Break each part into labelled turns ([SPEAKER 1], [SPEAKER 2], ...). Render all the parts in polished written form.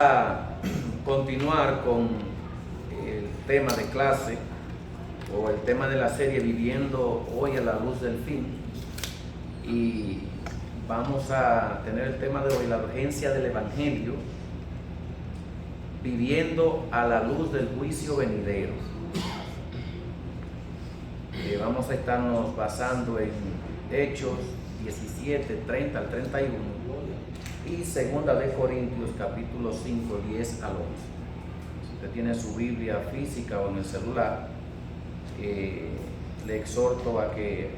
[SPEAKER 1] A continuar con el tema de clase o el tema de la serie Viviendo hoy a la luz del fin, y vamos a tener el tema de hoy, la urgencia del Evangelio, viviendo a la luz del juicio venidero. Vamos a estarnos basando en Hechos 17, 30 al 31 y Segunda de Corintios capítulo 5, 10 al 11. Si usted tiene su Biblia física o en el celular, le exhorto a que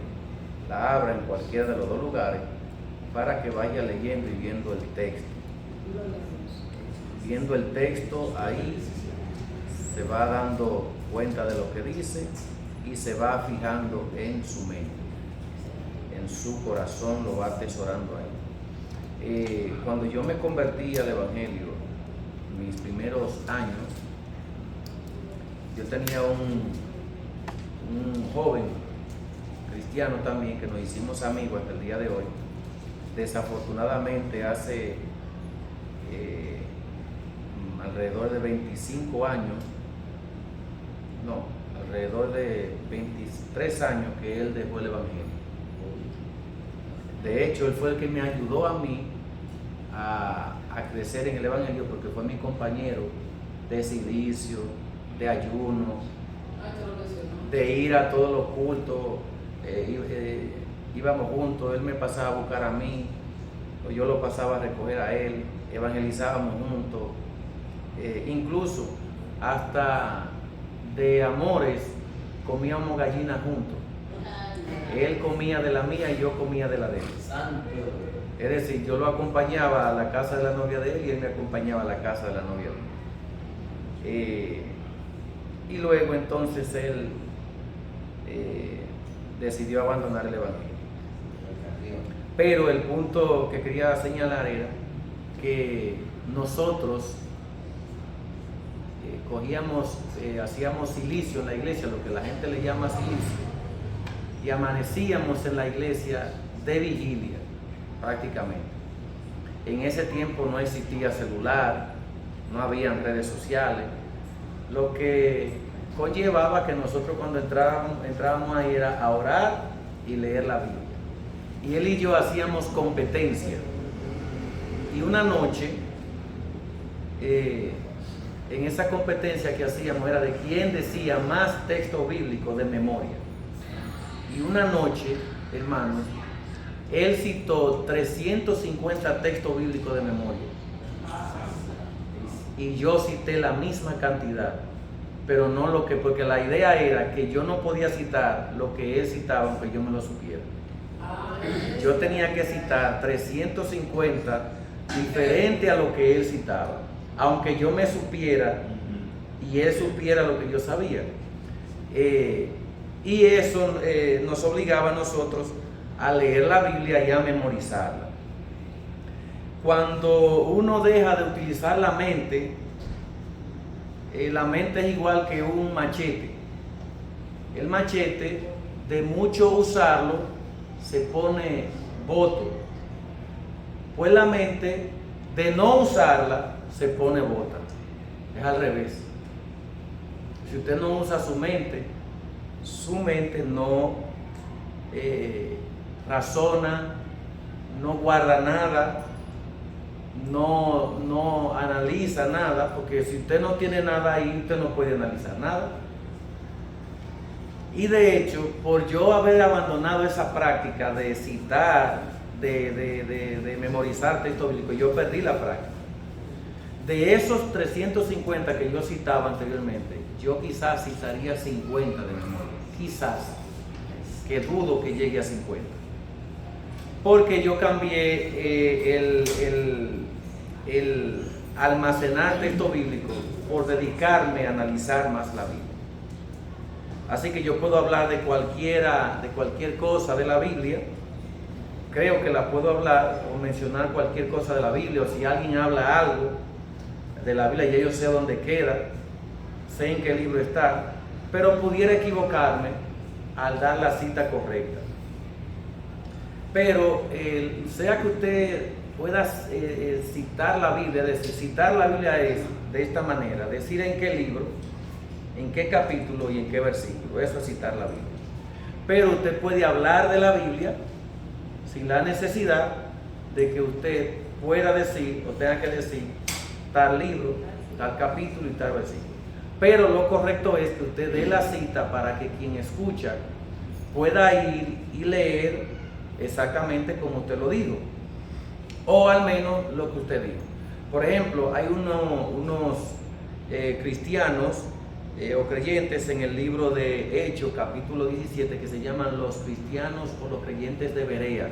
[SPEAKER 1] la abra en cualquiera de los dos lugares para que vaya leyendo y viendo el texto. Viendo el texto, ahí se va dando cuenta de lo que dice y se va fijando en su mente, en su corazón, lo va atesorando ahí. Cuando yo me convertí al Evangelio, mis primeros años, yo tenía un joven cristiano también que nos hicimos amigos hasta el día de hoy. Desafortunadamente hace alrededor de 25 años, alrededor de 23 años que él dejó el Evangelio. De hecho, él fue el que me ayudó a mí a crecer en el Evangelio, porque fue mi compañero de silicio, de ayuno, de ir a todos los cultos. Íbamos juntos, él me pasaba a buscar a mí, o yo lo pasaba a recoger a él, evangelizábamos juntos, incluso hasta de amores comíamos gallinas juntos. Él comía de la mía y yo comía de la de él. Es decir, yo lo acompañaba a la casa de la novia de él y él me acompañaba a la casa de la novia de él. Y luego entonces él decidió abandonar el Evangelio. Pero el punto que quería señalar era que nosotros hacíamos silicio en la iglesia, lo que la gente le llama silicio, y amanecíamos en la iglesia de vigilia prácticamente. En ese tiempo no existía celular, no habían redes sociales, lo que conllevaba que nosotros cuando entrábamos ahí era a orar y leer la Biblia. Y él y yo hacíamos competencia. Y una noche, en esa competencia que hacíamos era de quién decía más texto bíblico de memoria. Y una noche, hermanos, él citó 350 textos bíblicos de memoria. Y yo cité la misma cantidad, pero no porque la idea era que yo no podía citar lo que él citaba aunque yo me lo supiera. Yo tenía que citar 350 diferente a lo que él citaba, aunque yo me supiera y él supiera lo que yo sabía. Y eso nos obligaba a nosotros a leer la Biblia y a memorizarla. Cuando uno deja de utilizar la mente es igual que un machete. El machete, de mucho usarlo, se pone boto. Pues la mente, de no usarla, se pone bota. Es al revés. Si usted no usa su mente no razona, no guarda nada, no analiza nada, porque si usted no tiene nada ahí, usted no puede analizar nada. Y de hecho, por yo haber abandonado esa práctica de citar, de memorizar texto bíblico, yo perdí la práctica. De esos 350 que yo citaba anteriormente, yo quizás citaría 50 de memoria, quizás, que dudo que llegue a 50. Porque yo cambié el almacenar texto bíblico por dedicarme a analizar más la Biblia. Así que yo puedo hablar de cualquier cosa de la Biblia. Creo que la puedo hablar o mencionar cualquier cosa de la Biblia, o si alguien habla algo de la Biblia, ya yo sé dónde queda, sé en qué libro está, pero pudiera equivocarme al dar la cita correcta. Pero sea que usted puedas citar la Biblia. Es decir, citar la Biblia es de esta manera, decir en qué libro, en qué capítulo y en qué versículo. Eso es citar la Biblia. Pero usted puede hablar de la Biblia sin la necesidad de que usted pueda decir o tenga que decir tal libro, tal capítulo y tal versículo. Pero lo correcto es que usted dé la cita para que quien escucha pueda ir y leer exactamente como usted lo dijo, o al menos lo que usted dijo. Por ejemplo, hay unos cristianos o creyentes en el libro de Hechos, capítulo 17, que se llaman los cristianos o los creyentes de Berea.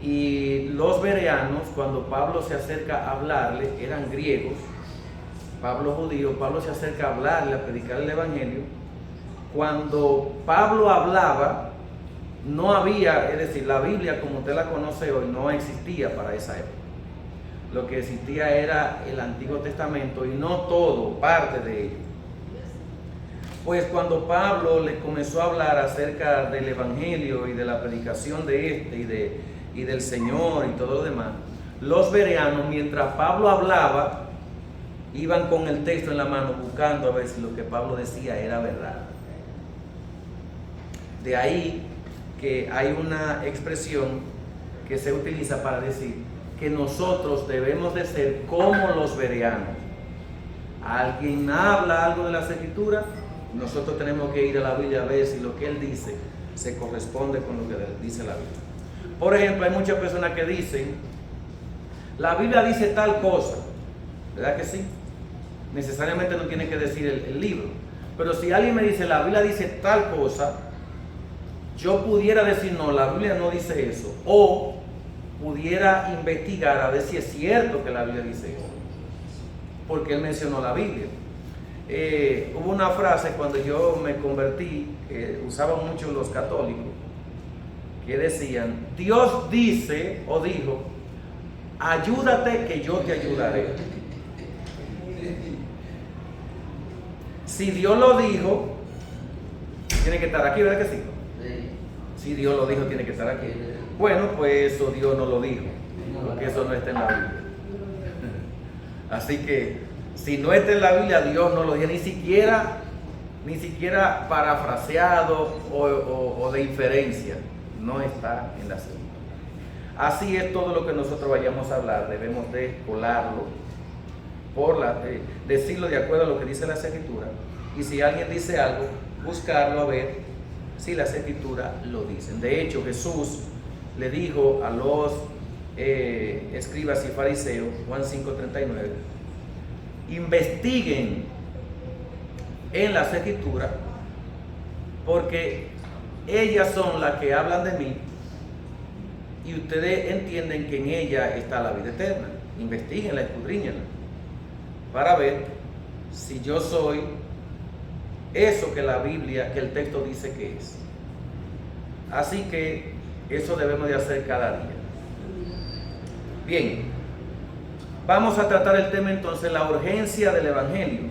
[SPEAKER 1] Y los bereanos, cuando Pablo se acerca a hablarle, eran griegos, Pablo judío, Pablo se acerca a hablarle, a predicar el evangelio. Cuando Pablo hablaba, no había, es decir, la Biblia como usted la conoce hoy no existía para esa época. Lo que existía era el Antiguo Testamento y no todo, parte de ello. Pues cuando Pablo le comenzó a hablar acerca del evangelio y de la predicación de este y del Señor y todo lo demás, los bereanos, mientras Pablo hablaba, iban con el texto en la mano buscando a ver si lo que Pablo decía era verdad. De ahí que hay una expresión que se utiliza para decir que nosotros debemos de ser como los bereanos. Alguien habla algo de las Escrituras, nosotros tenemos que ir a la Biblia a ver si lo que él dice se corresponde con lo que dice la Biblia. Por ejemplo, hay muchas personas que dicen, la Biblia dice tal cosa, ¿verdad que sí? Necesariamente no tiene que decir el libro, pero si alguien me dice, la Biblia dice tal cosa, yo pudiera decir, no, la Biblia no dice eso, o pudiera investigar a ver si es cierto que la Biblia dice eso, porque él mencionó la Biblia. Hubo una frase cuando yo me convertí, que usaban mucho los católicos, que decían, Dios dice o dijo, ayúdate que yo te ayudaré. Si Dios lo dijo, tiene que estar aquí, ¿verdad que sí? Si Dios lo dijo, tiene que estar aquí. Bueno, pues eso Dios no lo dijo, porque eso no está en la Biblia. Así que, si no está en la Biblia, Dios no lo dijo, ni siquiera parafraseado o de inferencia, no está en la Biblia. Así es todo lo que nosotros vayamos a hablar, debemos de colarlo, decirlo de acuerdo a lo que dice las Escrituras, y si alguien dice algo, buscarlo a ver si las Escrituras lo dicen. De hecho, Jesús le dijo a los escribas y fariseos, Juan 5:39, investiguen en las Escrituras, porque ellas son las que hablan de mí y ustedes entienden que en ella está la vida eterna. Investíguenla, escudriñenla, para ver si yo soy eso que la Biblia, que el texto dice que es. Así que eso debemos de hacer cada día. Bien, vamos a tratar el tema entonces, la urgencia del Evangelio,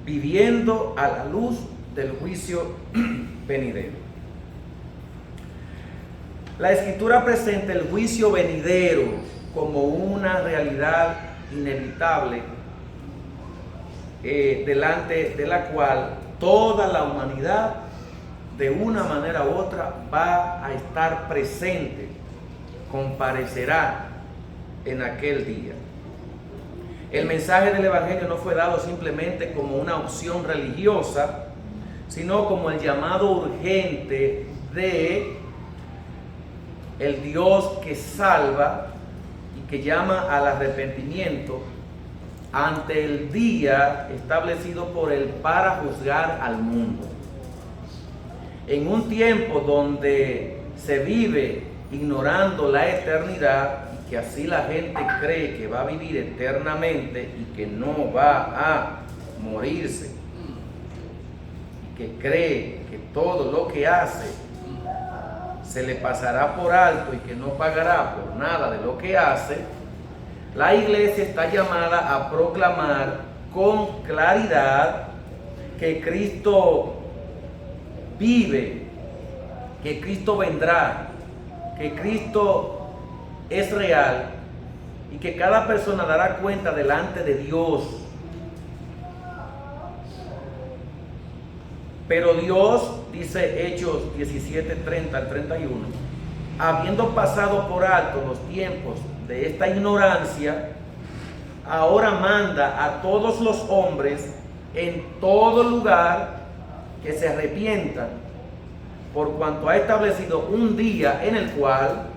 [SPEAKER 1] viviendo a la luz del juicio venidero. La Escritura presenta el juicio venidero como una realidad inevitable, delante de la cual toda la humanidad de una manera u otra va a estar presente, comparecerá en aquel día. El mensaje del Evangelio no fue dado simplemente como una opción religiosa, sino como el llamado urgente de el Dios que salva y que llama al arrepentimiento ante el día establecido por Él para juzgar al mundo. En un tiempo donde se vive ignorando la eternidad y que así la gente cree que va a vivir eternamente y que no va a morirse, y que cree que todo lo que hace se le pasará por alto y que no pagará por nada de lo que hace, la iglesia está llamada a proclamar con claridad que Cristo vive, que Cristo vendrá, que Cristo es real y que cada persona dará cuenta delante de Dios. Pero Dios, dice Hechos 17:30 al 31, habiendo pasado por alto los tiempos de esta ignorancia, ahora manda a todos los hombres en todo lugar que se arrepientan, por cuanto ha establecido un día en el cual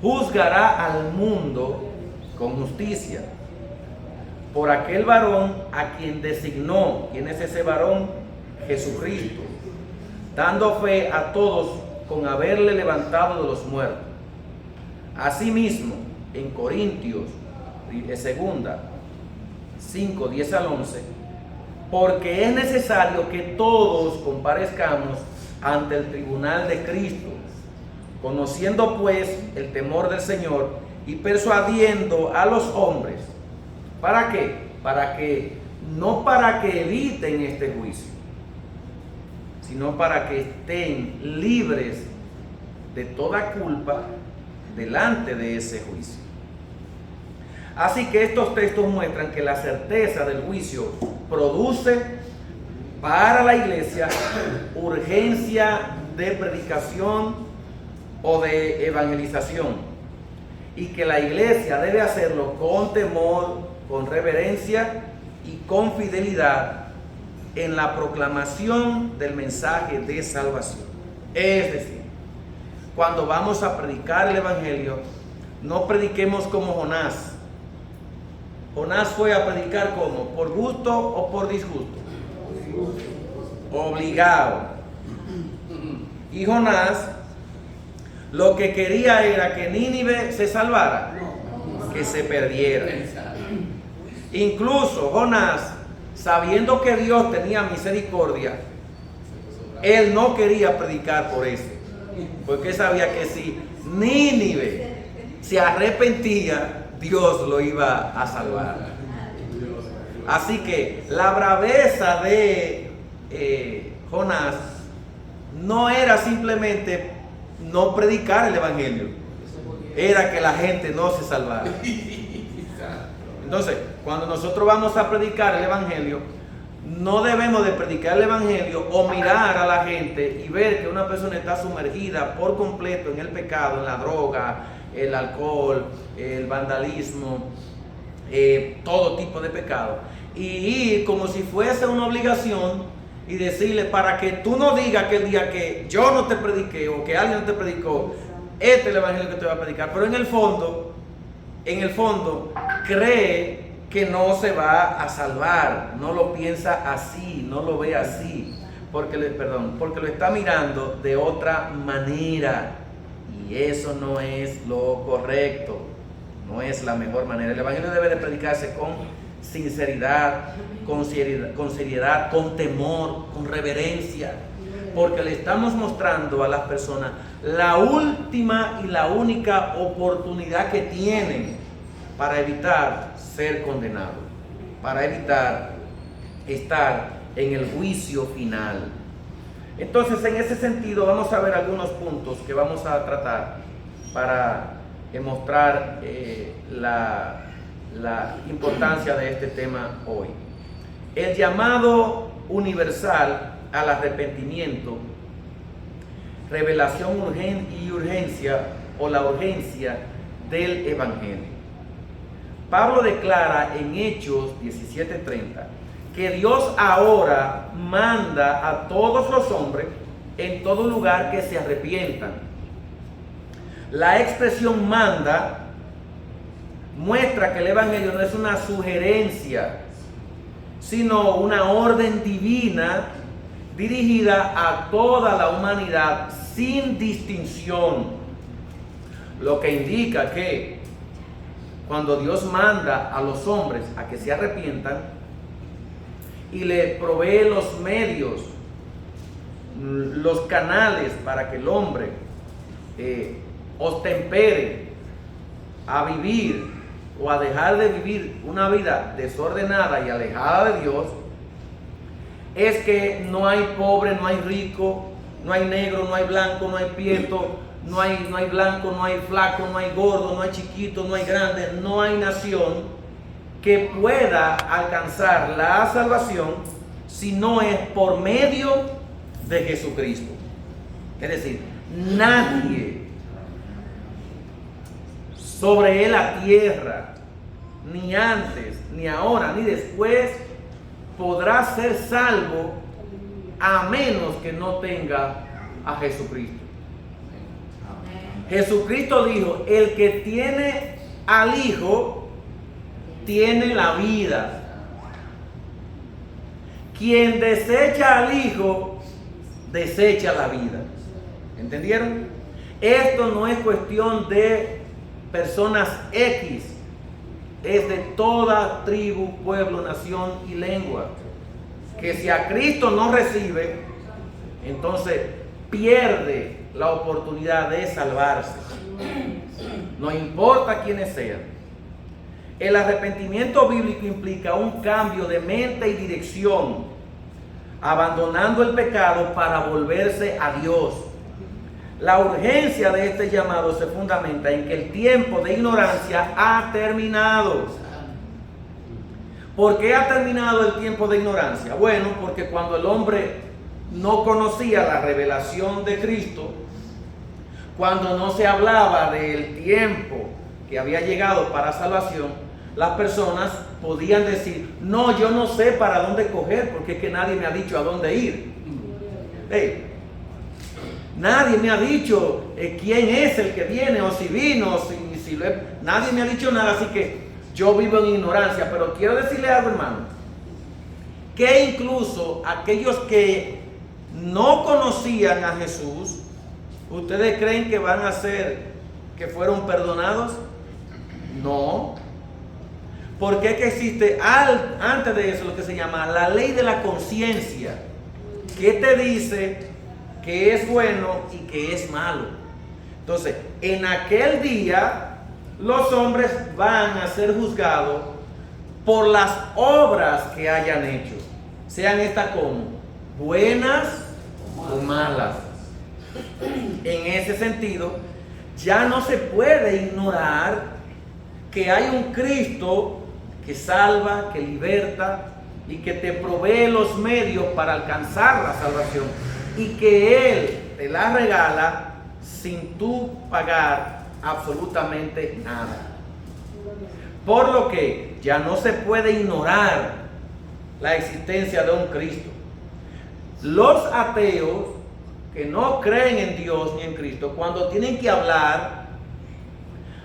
[SPEAKER 1] juzgará al mundo con justicia por aquel varón a quien designó. ¿Quién es ese varón? Jesucristo, dando fe a todos con haberle levantado de los muertos. Asimismo, en Corintios, segunda 5, 10 al 11, porque es necesario que todos comparezcamos ante el tribunal de Cristo, conociendo pues el temor del Señor y persuadiendo a los hombres. ¿Para qué? No para que eviten este juicio, sino para que estén libres de toda culpa delante de ese juicio. Así que estos textos muestran que la certeza del juicio produce para la iglesia urgencia de predicación o de evangelización, y que la iglesia debe hacerlo con temor, con reverencia y con fidelidad en la proclamación del mensaje de salvación. Es decir, cuando vamos a predicar el evangelio, no prediquemos como Jonás. Jonás fue a predicar ¿cómo? ¿Por gusto o por disgusto? Obligado. Y Jonás lo que quería era que Nínive se salvara, que se perdiera. Incluso Jonás, sabiendo que Dios tenía misericordia, él no quería predicar por eso, porque sabía que si Nínive se arrepentía, Dios lo iba a salvar. Así que la braveza de Jonás no era simplemente no predicar el evangelio, era que la gente no se salvara. Entonces, cuando nosotros vamos a predicar el evangelio, no debemos de predicar el evangelio o mirar a la gente y ver que una persona está sumergida por completo en el pecado, en la droga, el alcohol, el vandalismo, todo tipo de pecado, y ir como si fuese una obligación y decirle, para que tú no digas que el día que yo no te prediqué o que alguien no te predicó, este es el evangelio que te va a predicar, pero en el fondo cree que no se va a salvar, no lo piensa así, no lo ve así, porque lo está mirando de otra manera, y eso no es lo correcto, no es la mejor manera. El evangelio debe de predicarse con sinceridad, con seriedad, con temor, con reverencia, porque le estamos mostrando a las personas la última y la única oportunidad que tienen para evitar ser condenados, para evitar estar en el juicio final. Entonces, en ese sentido, vamos a ver algunos puntos que vamos a tratar para mostrar la importancia de este tema hoy. El llamado universal al arrepentimiento, revelación y urgencia, o la urgencia del evangelio. Pablo declara en Hechos 17:30 que Dios ahora manda a todos los hombres en todo lugar que se arrepientan. La expresión manda muestra que el evangelio no es una sugerencia, sino una orden divina dirigida a toda la humanidad sin distinción, lo que indica que cuando Dios manda a los hombres a que se arrepientan y le provee los medios, los canales para que el hombre ostempere a vivir o a dejar de vivir una vida desordenada y alejada de Dios, es que no hay pobre, no hay rico, no hay negro, no hay blanco, no hay prieto, no hay blanco, no hay flaco, no hay gordo, no hay chiquito, no hay grande, no hay nación que pueda alcanzar la salvación si no es por medio de Jesucristo. Es decir, nadie sobre la tierra, ni antes, ni ahora, ni después, podrá ser salvo a menos que no tenga a Jesucristo. Jesucristo dijo: el que tiene al Hijo tiene la vida. Quien desecha al Hijo desecha la vida. ¿Entendieron? Esto no es cuestión de personas X, es de toda tribu, pueblo, nación y lengua. Que si a Cristo no recibe, entonces pierde la oportunidad de salvarse. No importa quiénes sean. El arrepentimiento bíblico implica un cambio de mente y dirección, abandonando el pecado para volverse a Dios. La urgencia de este llamado se fundamenta en que el tiempo de ignorancia ha terminado. ¿Por qué ha terminado el tiempo de ignorancia? Bueno, porque cuando el hombre no conocía la revelación de Cristo, cuando no se hablaba del tiempo que había llegado para salvación, las personas podían decir: no, yo no sé para dónde coger, porque es que nadie me ha dicho a dónde ir. Nadie me ha dicho quién es el que viene, o si vino, nadie me ha dicho nada, así que yo vivo en ignorancia. Pero quiero decirle algo, hermano, que incluso aquellos que no conocían a Jesús, ¿ustedes creen que van a ser, que fueron perdonados? No. Porque es que existe antes de eso lo que se llama la ley de la conciencia, que te dice que es bueno y que es malo. Entonces, en aquel día los hombres van a ser juzgados por las obras que hayan hecho, sean estas como buenas o malas. En ese sentido, ya no se puede ignorar que hay un Cristo que salva, que liberta y que te provee los medios para alcanzar la salvación, y que Él te la regala sin tú pagar absolutamente nada. Por lo que ya no se puede ignorar la existencia de un Cristo. Los ateos que no creen en Dios ni en Cristo, cuando tienen que hablar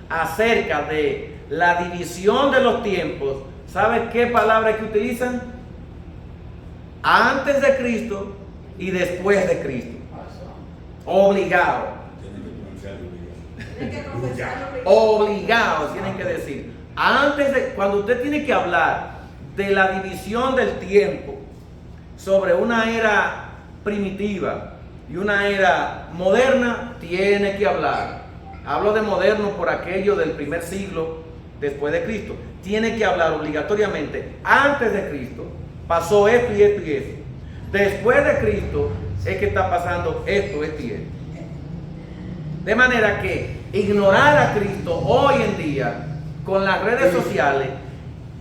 [SPEAKER 1] acerca de la división de los tiempos, ¿sabe qué palabra que utilizan? Antes de Cristo y después de Cristo. Obligado. Obligados tienen que decir. Cuando usted tiene que hablar de la división del tiempo sobre una era primitiva y una era moderna, tiene que hablar. Hablo de moderno por aquello del primer siglo después de Cristo. Tiene que hablar obligatoriamente. Antes de Cristo pasó esto y esto y esto. Después de Cristo es que está pasando esto, esto y esto. De manera que ignorar a Cristo hoy en día con las redes sociales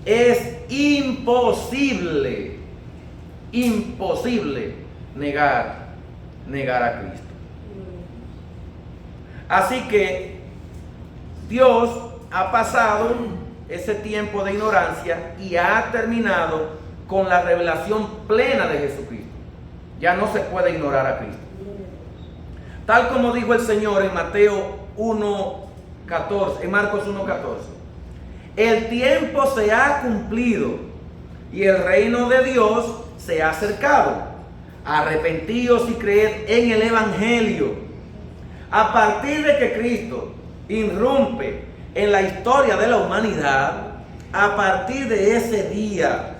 [SPEAKER 1] es imposible negar a Cristo. Así que Dios ha pasado ese tiempo de ignorancia y ha terminado con la revelación plena de Jesucristo. Ya no se puede ignorar a Cristo. Tal como dijo el Señor en Mateo 1:14, en Marcos 1:14. El tiempo se ha cumplido y el reino de Dios se ha acercado. Arrepentíos y creed en el Evangelio. A partir de que Cristo irrumpe en la historia de la humanidad, a partir de ese día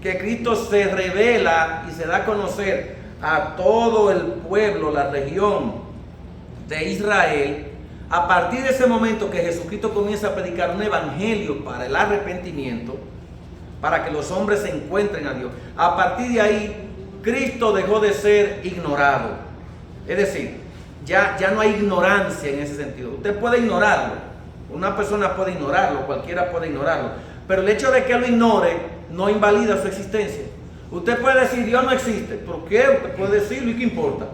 [SPEAKER 1] que Cristo se revela y se da a conocer a todo el pueblo, la región de Israel, a partir de ese momento que Jesucristo comienza a predicar un evangelio para el arrepentimiento, para que los hombres se encuentren a Dios, a partir de ahí Cristo dejó de ser ignorado. Es decir, ya no hay ignorancia en ese sentido. Usted puede ignorarlo, una persona puede ignorarlo, cualquiera puede ignorarlo, pero el hecho de que lo ignore no invalida su existencia. Usted puede decir Dios no existe. ¿Por qué? Usted puede decirlo, ¿y qué importa?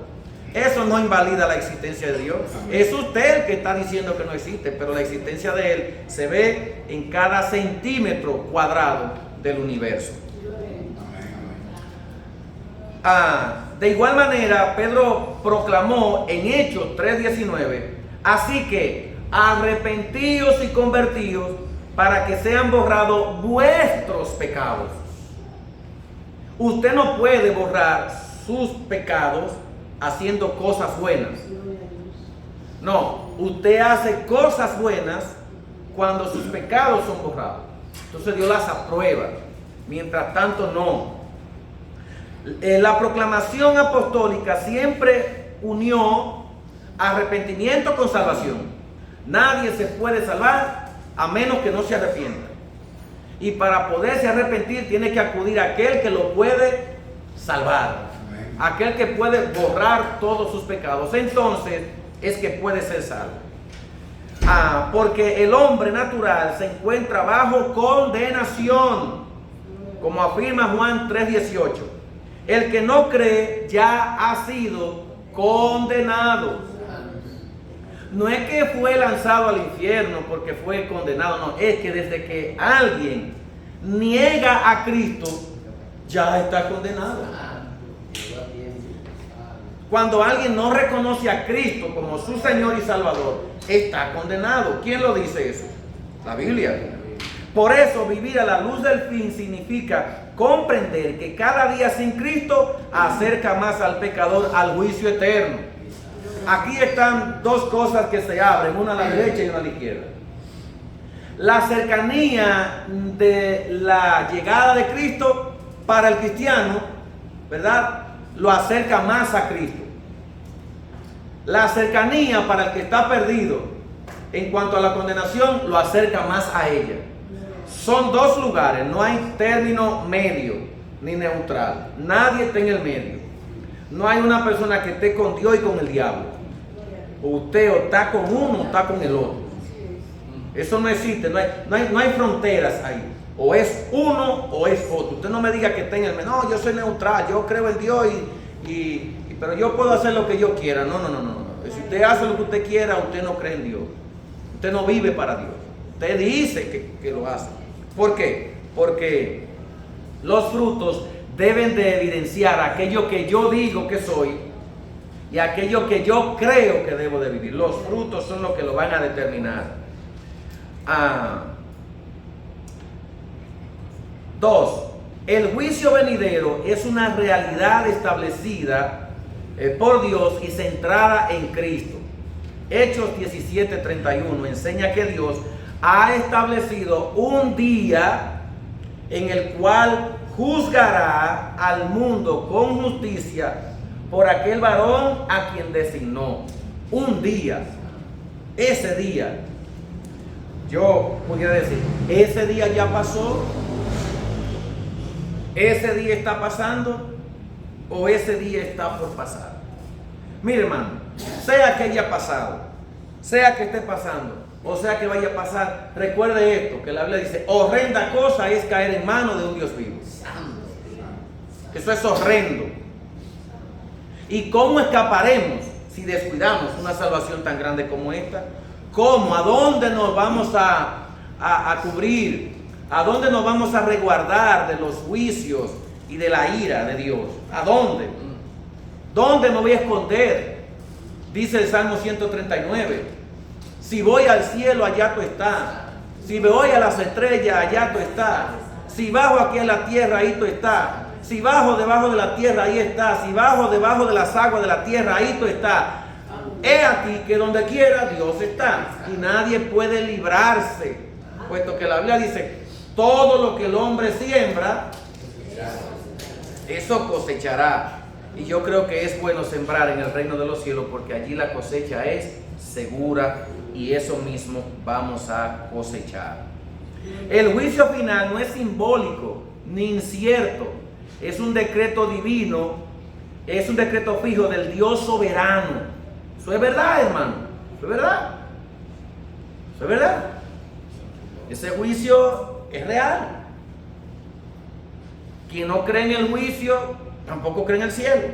[SPEAKER 1] Eso no invalida la existencia de Dios. Es usted el que está diciendo que no existe, pero la existencia de Él se ve en cada centímetro cuadrado del universo. De igual manera, Pedro proclamó en Hechos 3:19, así que arrepentíos y convertíos para que sean borrados vuestros pecados. Usted no puede borrar sus pecados haciendo cosas buenas. No, usted hace cosas buenas cuando sus pecados son borrados. Entonces Dios las aprueba. Mientras tanto, no. La proclamación apostólica siempre unió arrepentimiento con salvación. Nadie se puede salvar a menos que no se arrepienta. Y para poderse arrepentir tiene que acudir a aquel que lo puede salvar. Aquel que puede borrar todos sus pecados. Entonces es que puede ser salvo. Porque el hombre natural se encuentra bajo condenación, como afirma Juan 3:18. El que no cree ya ha sido condenado. No es que fue lanzado al infierno porque fue condenado, no, es que desde que alguien niega a Cristo, ya está condenado. Cuando alguien no reconoce a Cristo como su Señor y Salvador, está condenado. ¿Quién lo dice eso? La Biblia. Por eso vivir a la luz del fin significa comprender que cada día sin Cristo acerca más al pecador al juicio eterno. Aquí están dos cosas que se abren, una a la derecha y una a la izquierda. La cercanía de la llegada de Cristo para el cristiano, ¿verdad?, lo acerca más a Cristo. La cercanía para el que está perdido en cuanto a la condenación lo acerca más a ella. Son dos lugares, no hay término medio ni neutral. Nadie está en el medio. No hay una persona que esté con Dios y con el diablo. Usted o está con uno o está con el otro. Eso no existe, no hay fronteras ahí. O es uno o es otro. Usted no me diga que está en el medio. No, yo soy neutral, yo creo en Dios pero yo puedo hacer lo que yo quiera. No. Si usted hace lo que usted quiera, usted no cree en Dios. Usted no vive para Dios. Usted dice que lo hace. ¿Por qué? Porque los frutos deben de evidenciar aquello que yo digo que soy y aquello que yo creo que debo de vivir. Los frutos son los que lo van a determinar. 2. El juicio venidero es una realidad establecida por Dios y centrada en Cristo. Hechos 17:31 enseña que Dios ha establecido un día en el cual juzgará al mundo con justicia por aquel varón a quien designó. Un día. Ese día. Yo podría decir, ese día ya pasó. ¿Ese día está pasando o ese día está por pasar? Mire, hermano, sea que haya pasado, sea que esté pasando, o sea que vaya a pasar, recuerde esto, que la Biblia dice, horrenda cosa es caer en manos de un Dios vivo. Eso es horrendo. ¿Y cómo escaparemos si descuidamos una salvación tan grande como esta? ¿Cómo? ¿A dónde nos vamos a cubrir? ¿A dónde nos vamos a resguardar de los juicios y de la ira de Dios? ¿A dónde? ¿Dónde me voy a esconder? Dice el Salmo 139. Si voy al cielo, allá tú estás. Si me voy a las estrellas, allá tú estás. Si bajo aquí en la tierra, ahí tú estás. Si bajo debajo de la tierra, ahí estás. Si bajo debajo de las aguas de la tierra, ahí tú estás. He aquí que donde quiera Dios está. Y nadie puede librarse. Puesto que la Biblia dice, todo lo que el hombre siembra, eso cosechará. Y yo creo que es bueno sembrar en el reino de los cielos porque allí la cosecha es segura y eso mismo vamos a cosechar. El juicio final no es simbólico ni incierto. Es un decreto divino, es un decreto fijo del Dios soberano Eso es verdad, hermano. Eso es verdad. Eso es verdad. Ese juicio es real. Quien no cree en el juicio, tampoco cree en el cielo.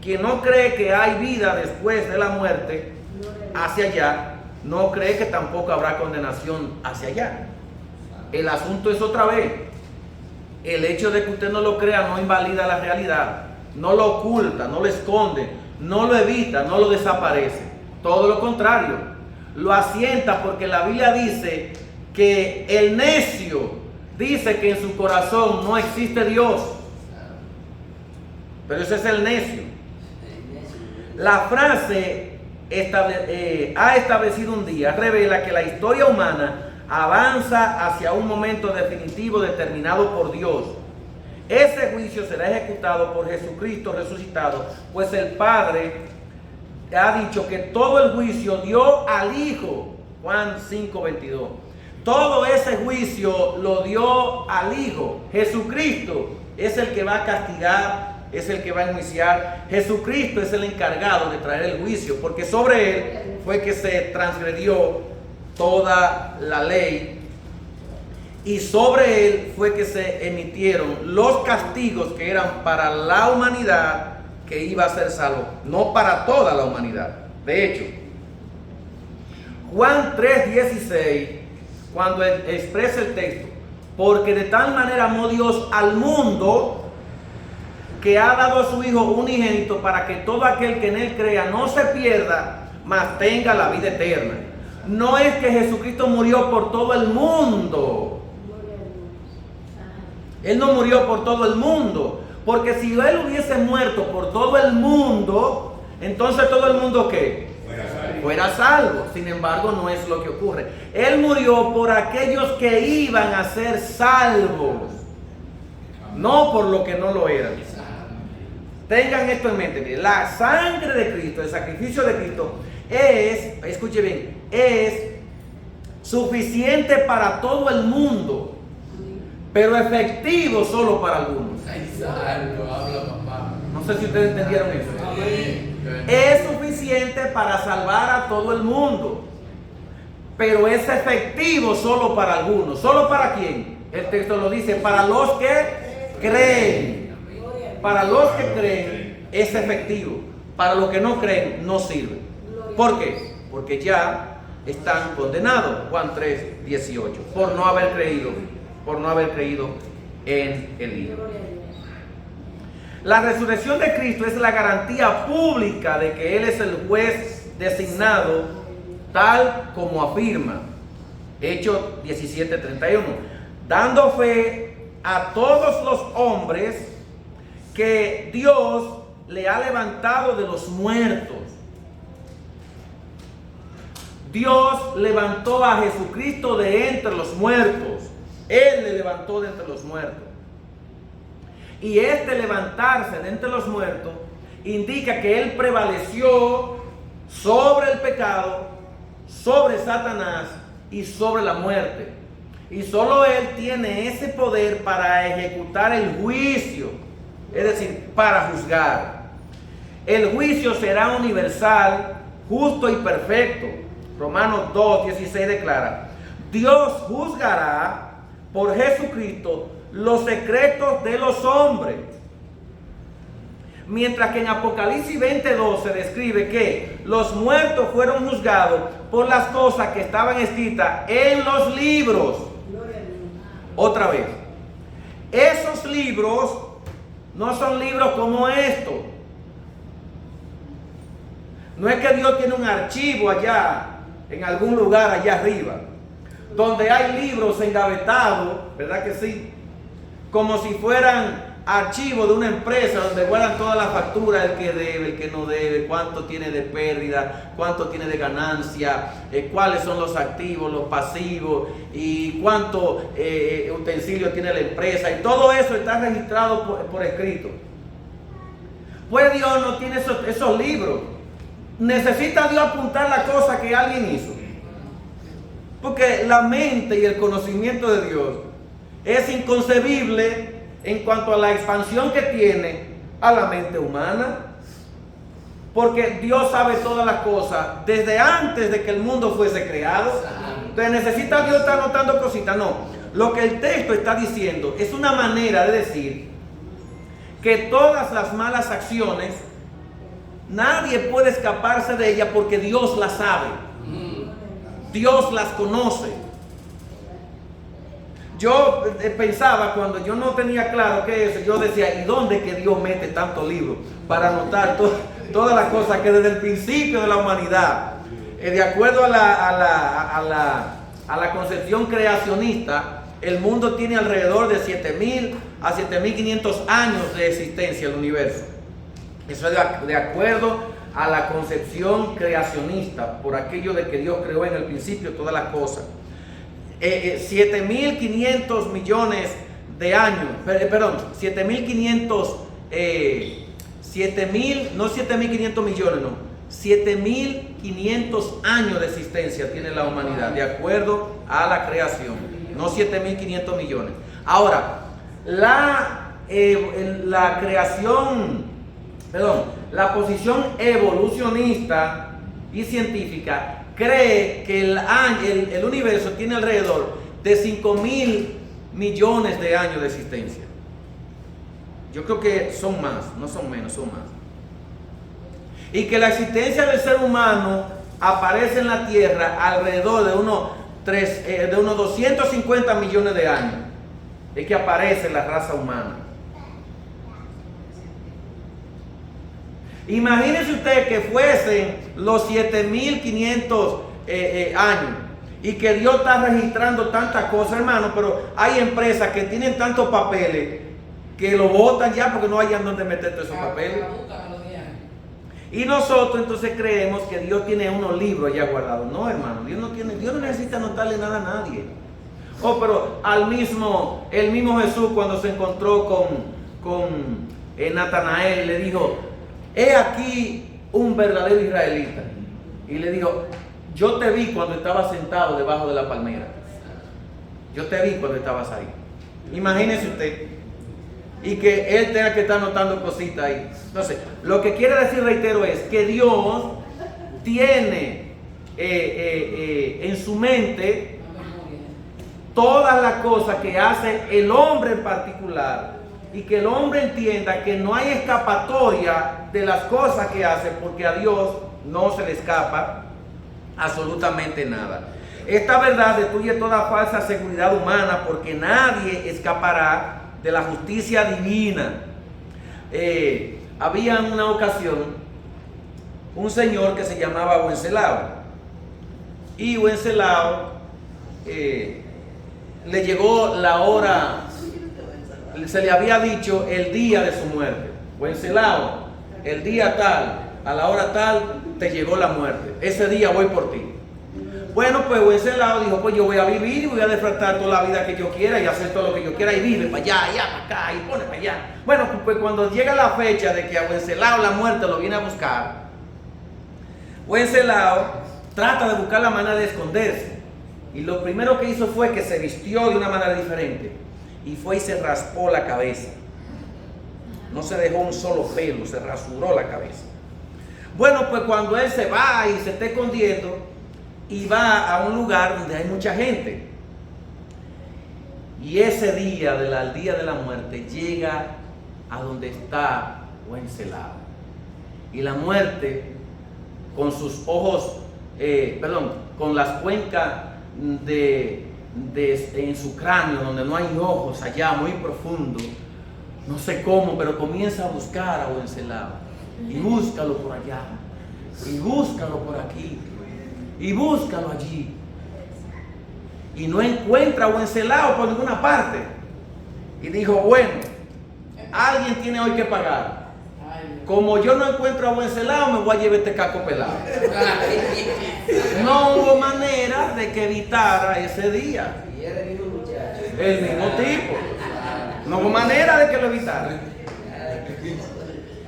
[SPEAKER 1] Quien no cree que hay vida después de la muerte, hacia allá, no cree que tampoco habrá condenación hacia allá. El asunto es otra vez. El hecho de que usted no lo crea no invalida la realidad, no lo oculta, no lo esconde, no lo evita, no lo desaparece. Todo lo contrario, lo asienta, porque la Biblia dice que el necio dice que en su corazón no existe Dios. Pero ese es el necio. La frase ha establecido un día revela que la historia humana avanza hacia un momento definitivo determinado por Dios. Ese juicio será ejecutado por Jesucristo resucitado, pues el Padre ha dicho que todo el juicio dio al Hijo. Juan 5:22. Todo ese juicio lo dio al Hijo. Jesucristo es el que va a castigar, es el que va a enjuiciar. Jesucristo es el encargado de traer el juicio, porque sobre él fue que se transgredió toda la ley, y sobre él fue que se emitieron los castigos que eran para la humanidad que iba a ser salvo, no para toda la humanidad. De hecho, Juan 3:16, cuando expresa el texto, porque de tal manera amó Dios al mundo que ha dado a su Hijo unigénito, para que todo aquel que en él crea no se pierda, mas tenga la vida eterna. No es que Jesucristo murió por todo el mundo. Él no murió por todo el mundo, porque si Él hubiese muerto por todo el mundo, entonces todo el mundo ¿qué? Fuera salvo. Sin embargo, no es lo que ocurre. Él murió por aquellos que iban a ser salvos, no por los que no lo eran. Tengan esto en mente. Miren, la sangre de Cristo, el sacrificio de Cristo es, escuche bien, es suficiente para todo el mundo, pero efectivo solo para algunos. No sé si ustedes entendieron eso. Es suficiente para salvar a todo el mundo, pero es efectivo solo para algunos. ¿Solo para quién? El texto lo dice: para los que creen. Para los que creen es efectivo. Para los que no creen no sirve. ¿Por qué? Porque ya están condenados. Juan 3:18, por no haber creído en el Hijo. La resurrección de Cristo es la garantía pública de que Él es el juez designado, tal como afirma Hechos 17:31, dando fe a todos los hombres que Dios le ha levantado de los muertos. Dios levantó a Jesucristo de entre los muertos. Él le levantó de entre los muertos. Y este levantarse de entre los muertos indica que Él prevaleció sobre el pecado, sobre Satanás y sobre la muerte. Y solo Él tiene ese poder para ejecutar el juicio, es decir, para juzgar. El juicio será universal, justo y perfecto. Romanos 2:16 declara: Dios juzgará por Jesucristo los secretos de los hombres. Mientras que en Apocalipsis 20:2 se describe que los muertos fueron juzgados por las cosas que estaban escritas en los libros. Otra vez, esos libros no son libros como estos. No es que Dios tiene un archivo allá, en algún lugar allá arriba, donde hay libros engavetados, ¿verdad que sí? Como si fueran archivos de una empresa donde guardan todas las facturas, el que debe, el que no debe, cuánto tiene de pérdida, cuánto tiene de ganancia, cuáles son los activos, los pasivos y cuánto utensilio tiene la empresa, y todo eso está registrado por escrito. Pues Dios no tiene esos libros. Necesita Dios apuntar la cosa que alguien hizo, porque la mente y el conocimiento de Dios es inconcebible en cuanto a la expansión que tiene a la mente humana. Porque Dios sabe todas las cosas desde antes de que el mundo fuese creado. Entonces necesita Dios estar anotando cositas. No, lo que el texto está diciendo es una manera de decir que todas las malas acciones nadie puede escaparse de ellas porque Dios las sabe. Dios las conoce. Yo pensaba, cuando yo no tenía claro qué es, yo decía, ¿y dónde que Dios mete tantos libros para anotar todas las cosas que desde el principio de la humanidad, de acuerdo a la concepción creacionista, el mundo tiene alrededor de 7.000 a 7.500 años de existencia el universo? Eso es de acuerdo a la concepción creacionista, por aquello de que Dios creó en el principio todas las cosas. 7.500 millones de años, perdón, 7.500, 7.000, no 7.500 millones, no, 7.500 años de existencia tiene la humanidad, de acuerdo a la creación, no 7.500 millones. Ahora, la creación, perdón, la posición evolucionista y científica cree que el universo tiene alrededor de 5.000 millones de años de existencia. Yo creo que son más, no son menos, son más. Y que la existencia del ser humano aparece en la Tierra alrededor de unos 250 millones de años. Es que aparece la raza humana. Imagínense usted que fuesen los 7.500 años y que Dios está registrando tantas cosas, hermano, pero hay empresas que tienen tantos papeles que lo botan ya porque no hayan donde meter todos esos papeles. Y nosotros entonces creemos que Dios tiene unos libros ya guardados. No, hermano, Dios no necesita anotarle nada a nadie. Oh, pero el mismo Jesús, cuando se encontró con Natanael, le dijo: he aquí un verdadero israelita. Y le dijo: yo te vi cuando estabas sentado debajo de la palmera. Yo te vi cuando estabas ahí. Imagínese usted. Y que él tenga que estar anotando cositas ahí. Entonces, lo que quiere decir, reitero, es que Dios tiene en su mente todas las cosas que hace el hombre en particular. Y que el hombre entienda que no hay escapatoria de las cosas que hace, porque a Dios no se le escapa absolutamente nada. Esta verdad destruye toda falsa seguridad humana, porque nadie escapará de la justicia divina. Había en una ocasión un señor que se llamaba Wenceslao, y Wenceslao le llegó la hora. Se le había dicho el día de su muerte: Wenceslao, el día tal, a la hora tal, te llegó la muerte. Ese día voy por ti. Bueno, pues Wenceslao dijo: pues yo voy a vivir y voy a disfrutar toda la vida que yo quiera y hacer todo lo que yo quiera, y vive para allá, para acá, y pone para allá. Bueno, pues cuando llega la fecha de que a Wenceslao la muerte lo viene a buscar, Wenceslao trata de buscar la manera de esconderse. Y lo primero que hizo fue que se vistió de una manera diferente. Y fue y se raspó la cabeza. No se dejó un solo pelo, se rasuró la cabeza. Bueno, pues cuando él se va y se está escondiendo, y va a un lugar donde hay mucha gente, y ese día, al día de la muerte, llega a donde está Wenceslao. Y la muerte, con sus ojos, con las cuencas en su cráneo, donde no hay ojos, allá muy profundo, no sé cómo, pero comienza a buscar a Wenceslao, y búscalo por allá, y búscalo por aquí, y búscalo allí, y no encuentra a Wenceslao por ninguna parte. Y dijo: bueno, alguien tiene hoy que pagar. Como yo no encuentro a Wenceslao, me voy a llevar este caco pelado. No hubo manera de que evitara ese día. El mismo tipo. No hubo manera de que lo evitara.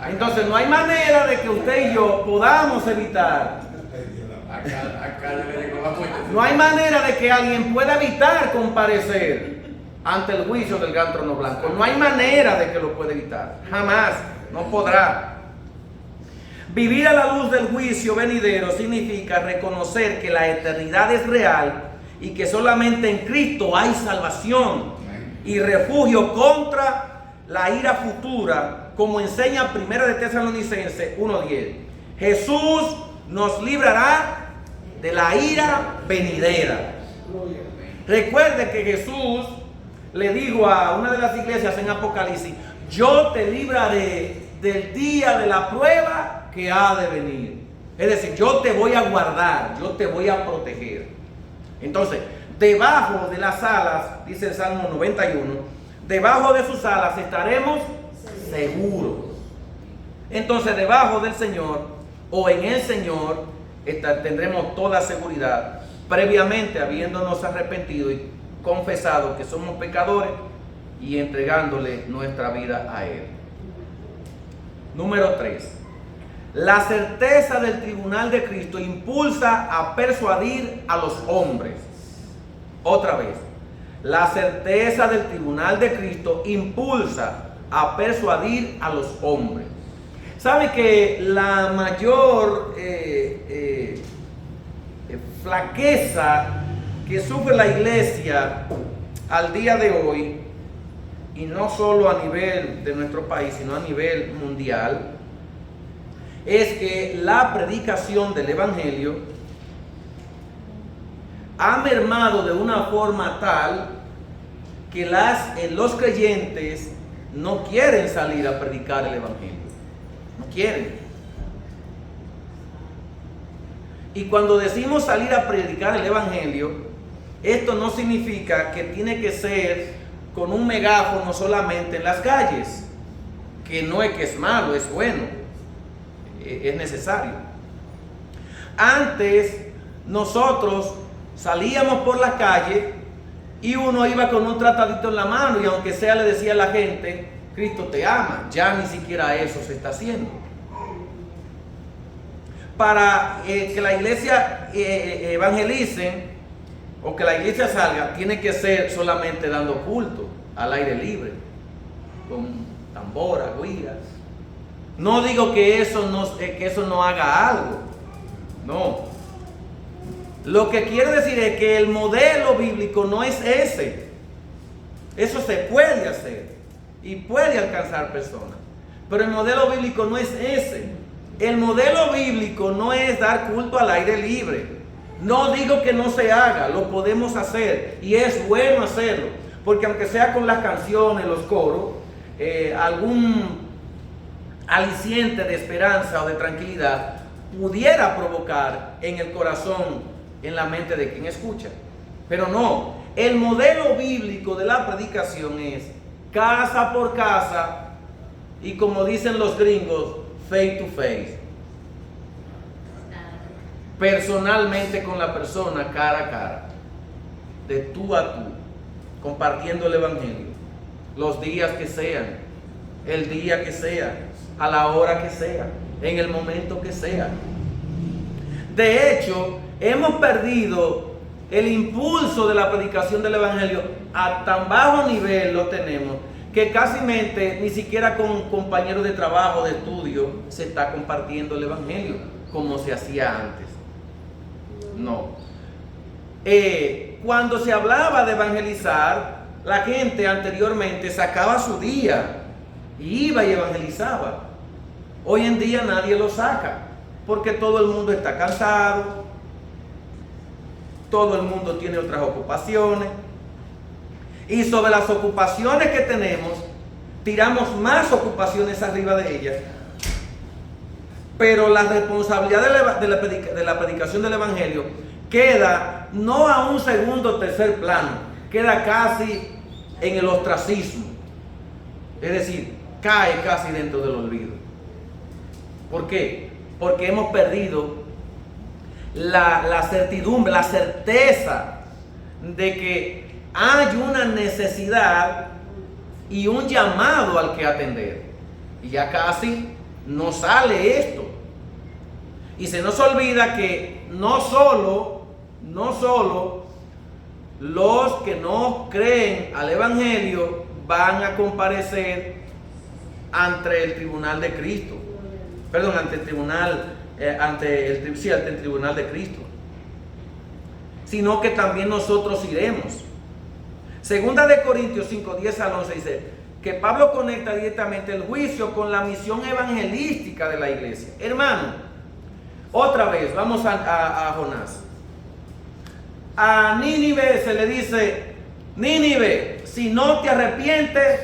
[SPEAKER 1] Entonces no hay manera de que usted y yo podamos evitar. No hay manera de que alguien pueda evitar comparecer ante el juicio del gran trono blanco. No hay manera de que lo pueda evitar. Jamás. No podrá. Vivir a la luz del juicio venidero significa reconocer que la eternidad es real y que solamente en Cristo hay salvación y refugio contra la ira futura, como enseña 1 de Tesalonicenses 1:10. Jesús nos librará de la ira venidera. Recuerde que Jesús le dijo a una de las iglesias en Apocalipsis: yo te libraré del día de la prueba que ha de venir. Es decir, yo te voy a guardar, yo te voy a proteger. Entonces, debajo de las alas, dice el Salmo 91, debajo de sus alas estaremos seguros. Entonces, debajo del Señor o en el Señor tendremos toda seguridad, previamente habiéndonos arrepentido y confesado que somos pecadores y entregándole nuestra vida a Él. Número 3. La certeza del tribunal de Cristo impulsa a persuadir a los hombres. Otra vez, la certeza del tribunal de Cristo impulsa a persuadir a los hombres. ¿Sabe que la mayor flaqueza que sufre la iglesia al día de hoy, y no solo a nivel de nuestro país, sino a nivel mundial, es que la predicación del Evangelio ha mermado de una forma tal que los creyentes no quieren salir a predicar el Evangelio. No quieren. Y cuando decimos salir a predicar el Evangelio, esto no significa que tiene que ser con un megáfono solamente en las calles, que no es que es malo, es bueno, es necesario. Antes nosotros salíamos por la calle y uno iba con un tratadito en la mano y aunque sea le decía a la gente: Cristo te ama. Ya ni siquiera eso se está haciendo. Para que la iglesia evangelice o que la iglesia salga, tiene que ser solamente dando culto al aire libre, con tambora, guiras. No digo que eso no haga algo, no. Lo que quiero decir es que el modelo bíblico no es ese. Eso se puede hacer y puede alcanzar personas, pero el modelo bíblico no es ese. El modelo bíblico no es dar culto al aire libre. No digo que no se haga, lo podemos hacer y es bueno hacerlo, porque aunque sea con las canciones, los coros, algún aliciente de esperanza o de tranquilidad pudiera provocar en el corazón, en la mente de quien escucha. Pero no, el modelo bíblico de la predicación es casa por casa y, como dicen los gringos, face to face. Personalmente con la persona, cara a cara, de tú a tú, compartiendo el Evangelio, los días que sean, el día que sea, a la hora que sea, en el momento que sea. De hecho, hemos perdido el impulso de la predicación del Evangelio. A tan bajo nivel lo tenemos que casi ni siquiera con compañeros de trabajo, de estudio, se está compartiendo el Evangelio como se hacía antes. No. Cuando se hablaba de evangelizar, la gente anteriormente sacaba su día y iba y evangelizaba. Hoy en día nadie lo saca, porque todo el mundo está cansado, todo el mundo tiene otras ocupaciones, y sobre las ocupaciones que tenemos, tiramos más ocupaciones arriba de ellas. Pero la responsabilidad de la predicación del Evangelio queda no a un segundo o tercer plano, queda casi en el ostracismo. Es decir, cae casi dentro del olvido. ¿Por qué? Porque hemos perdido la certidumbre, la certeza de que hay una necesidad y un llamado al que atender. Y ya casi no sale esto. Y se nos olvida que no solo los que no creen al Evangelio van a comparecer ante el tribunal de Cristo. perdón, ante el tribunal, ante el tribunal de Cristo, sino que también nosotros iremos. Segunda de Corintios 5, 10 al 11 dice que Pablo conecta directamente el juicio con la misión evangelística de la iglesia. Hermano, otra vez, vamos a Jonás. A Nínive se le dice: Nínive, si no te arrepientes,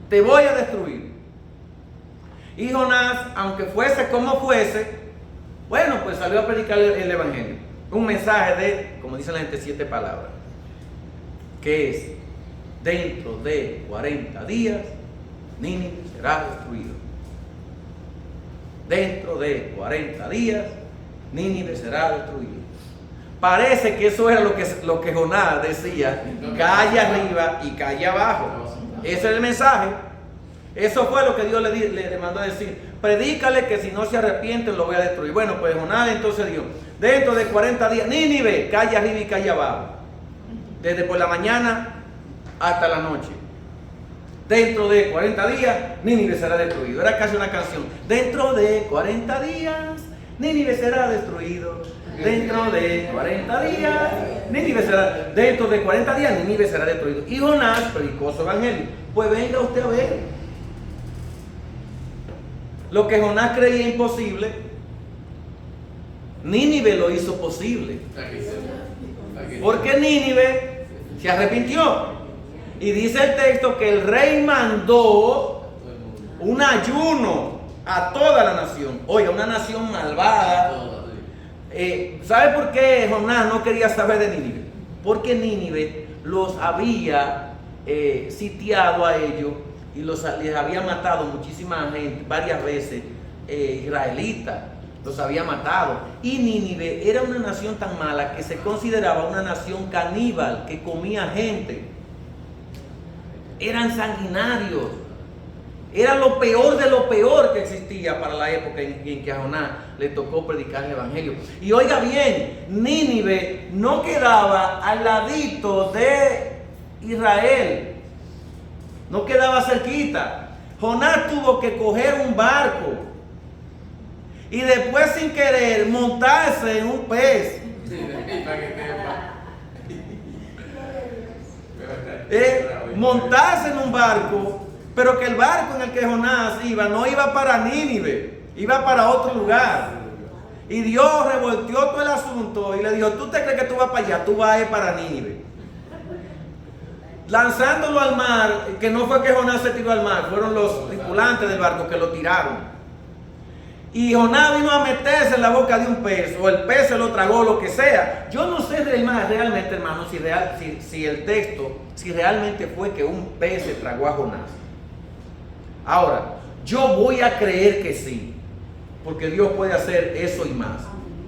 [SPEAKER 1] te voy a destruir. Y Jonás, aunque fuese como fuese, bueno, pues salió a predicar el evangelio. Un mensaje de, como dice la gente, 7 palabras. Que es: dentro de 40 días, Nínive será destruido. Dentro de 40 días, Nínive será destruido. Parece que eso era lo que Jonás decía: calle arriba y calle abajo. Ese es el mensaje. Eso fue lo que Dios le mandó a decir: predícale que si no se arrepienten lo voy a destruir. Bueno, pues Jonás entonces dijo: dentro de 40 días, Nínive, calle arriba y calle abajo. Desde por la mañana hasta la noche. Dentro de 40 días, Nínive será destruido. Era casi una canción. Dentro de 40 días, Nínive será destruido. Dentro de 40 días, Nínive será. Dentro de 40 días, Nínive será destruido. Y Jonás predicó su evangelio. Pues venga usted a ver. Lo que Jonás creía imposible, Nínive lo hizo posible. Porque Nínive se arrepintió. Y dice el texto que el rey mandó un ayuno a toda la nación. Oiga, una nación malvada. ¿Sabe por qué Jonás no quería saber de Nínive? Porque Nínive los había sitiado a ellos y les había matado muchísima gente, varias veces, israelitas. Los había matado. Y Nínive era una nación tan mala que se consideraba una nación caníbal, que comía gente. Eran sanguinarios. Era lo peor de lo peor que existía para la época en que a Jonás le tocó predicar el evangelio. Y oiga bien, Nínive no quedaba al ladito de Israel. No quedaba cerquita. Jonás tuvo que coger un barco y después, sin querer, montarse en un pez. Montarse en un barco, pero que el barco en el que Jonás iba no iba para Nínive, iba para otro lugar. Y Dios revolteó todo el asunto y le dijo: ¿tú te crees que tú vas para allá? Tú vas a ir para Nínive. Lanzándolo al mar, que no fue que Jonás se tiró al mar, fueron los tripulantes del barco que lo tiraron. Y Jonás vino a meterse en la boca de un pez, o el pez se lo tragó, lo que sea. Yo no sé realmente, hermano, si el texto, si realmente fue que un pez se tragó a Jonás. Ahora, yo voy a creer que sí, porque Dios puede hacer eso y más.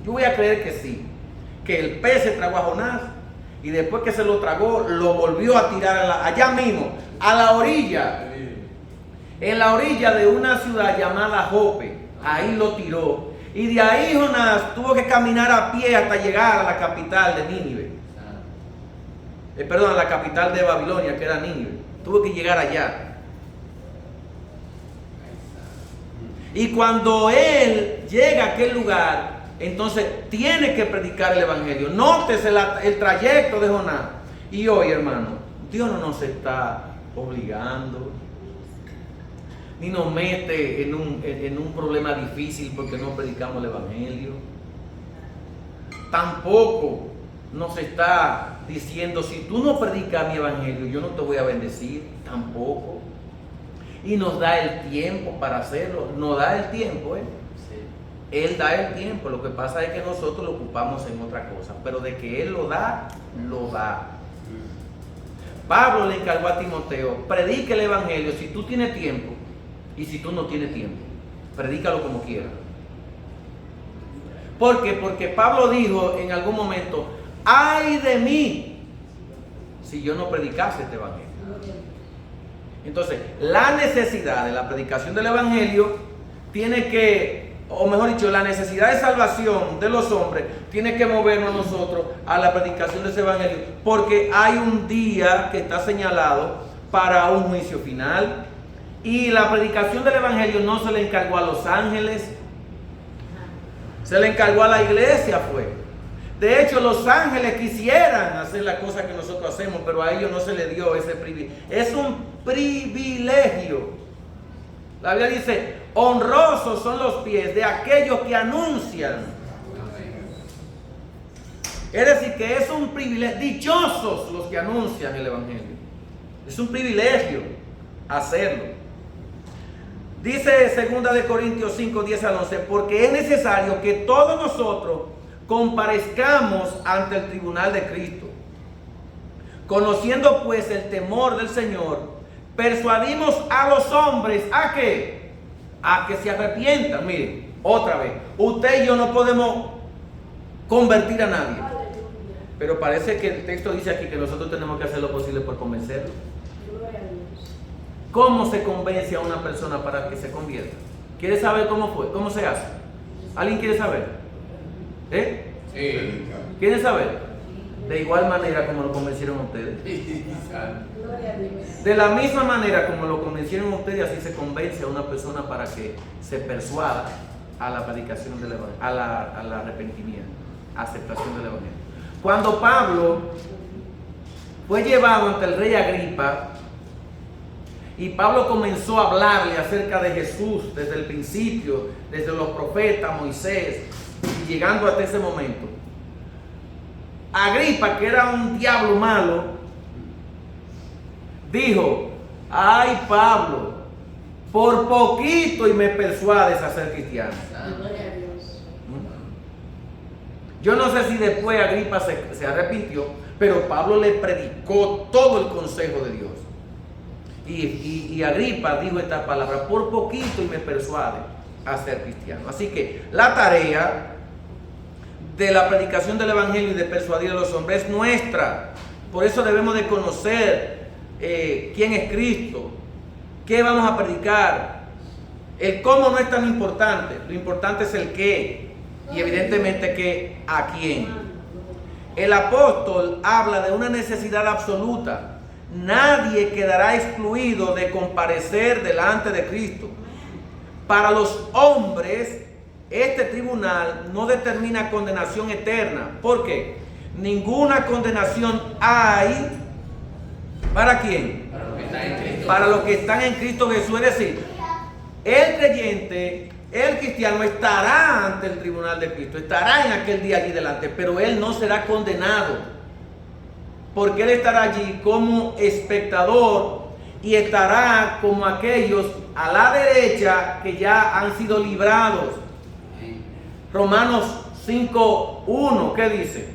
[SPEAKER 1] Yo voy a creer que sí, que el pez se tragó a Jonás y después que se lo tragó, lo volvió a tirar allá mismo, a la orilla, en la orilla de una ciudad llamada Jope. Ahí lo tiró. Y de ahí Jonás tuvo que caminar a pie hasta llegar a la capital de Nínive. A la capital de Babilonia, que era Nínive. Tuvo que llegar allá. Y cuando él llega a aquel lugar, entonces tiene que predicar el evangelio. Nótese el trayecto de Jonás. Y hoy, hermano, Dios no nos está obligando, ni nos mete en un problema difícil porque no predicamos el evangelio. Tampoco nos está diciendo: si tú no predicas mi evangelio, yo no te voy a bendecir. Tampoco. Y nos da el tiempo para hacerlo. Nos da el tiempo, Sí. Él da el tiempo. Lo que pasa es que nosotros lo ocupamos en otra cosa. Pero de que Él lo da, lo da. Pablo le encargó a Timoteo: predica el evangelio si tú tienes tiempo. Y si tú no tienes tiempo, predícalo como quieras. ¿Por qué? Porque Pablo dijo en algún momento: ¡ay de mí si yo no predicase este evangelio! Entonces, la necesidad de la predicación del evangelio tiene que, o mejor dicho, la necesidad de salvación de los hombres tiene que movernos a nosotros a la predicación de ese evangelio, porque hay un día que está señalado para un juicio final. Y la predicación del Evangelio no se le encargó a los ángeles, se le encargó a la iglesia, fue. De hecho, los ángeles quisieran hacer la cosa que nosotros hacemos, pero a ellos no se les dio ese privilegio. Es un privilegio. La Biblia dice, honrosos son los pies de aquellos que anuncian. Es decir, que es un privilegio. Dichosos los que anuncian el Evangelio. Es un privilegio hacerlo. Dice 2 Corintios 5, 10 al 11, porque es necesario que todos nosotros comparezcamos ante el tribunal de Cristo. Conociendo pues el temor del Señor, persuadimos a los hombres ¿a qué? A que se arrepientan. Miren, otra vez, usted y yo no podemos convertir a nadie, pero parece que el texto dice aquí que nosotros tenemos que hacer lo posible por convencerlo. ¿Cómo se convence a una persona para que se convierta? ¿Quiere saber cómo fue? ¿Cómo se hace? ¿Alguien quiere saber?
[SPEAKER 2] Sí.
[SPEAKER 1] ¿Quieren saber? De igual manera como lo convencieron ustedes. De la misma manera como lo convencieron ustedes, así se convence a una persona para que se persuada a la predicación del Evangelio, al arrepentimiento, aceptación del Evangelio. Cuando Pablo fue llevado ante el rey Agripa, y Pablo comenzó a hablarle acerca de Jesús desde el principio, desde los profetas, Moisés, y llegando hasta ese momento, Agripa, que era un diablo malo, dijo, ay Pablo, por poquito y me persuades a ser cristiano. Yo no sé si después Agripa se arrepintió, pero Pablo le predicó todo el consejo de Dios. Y Agripa dijo esta palabra, por poquito y me persuade a ser cristiano. Así que la tarea de la predicación del Evangelio y de persuadir a los hombres es nuestra. Por eso debemos de conocer quién es Cristo, qué vamos a predicar. El cómo no es tan importante, lo importante es el qué, y evidentemente que a quién. El apóstol habla de una necesidad absoluta. Nadie quedará excluido de comparecer delante de Cristo. Para los hombres, este tribunal no determina condenación eterna. ¿Por qué? Ninguna condenación hay. ¿Para quién? Para los que están en Cristo Jesús. Es decir, el creyente, el cristiano estará ante el tribunal de Cristo, estará en aquel día allí delante, pero él no será condenado. Porque él estará allí como espectador y estará como aquellos a la derecha que ya han sido librados. Romanos 5:1, ¿qué dice?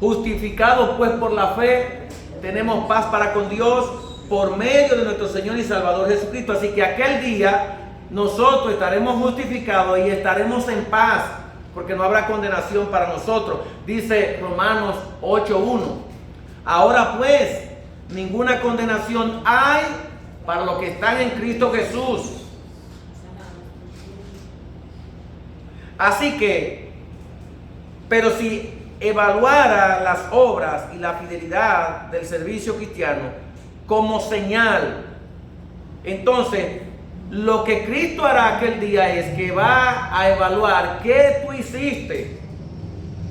[SPEAKER 1] Justificados pues por la fe, tenemos paz para con Dios por medio de nuestro Señor y Salvador Jesucristo. Así que aquel día nosotros estaremos justificados y estaremos en paz, porque no habrá condenación para nosotros. Dice Romanos 8:1. Ahora pues, ninguna condenación hay para los que están en Cristo Jesús. Así que, pero si evaluara las obras y la fidelidad del servicio cristiano como señal, entonces lo que Cristo hará aquel día es que va a evaluar qué tú hiciste,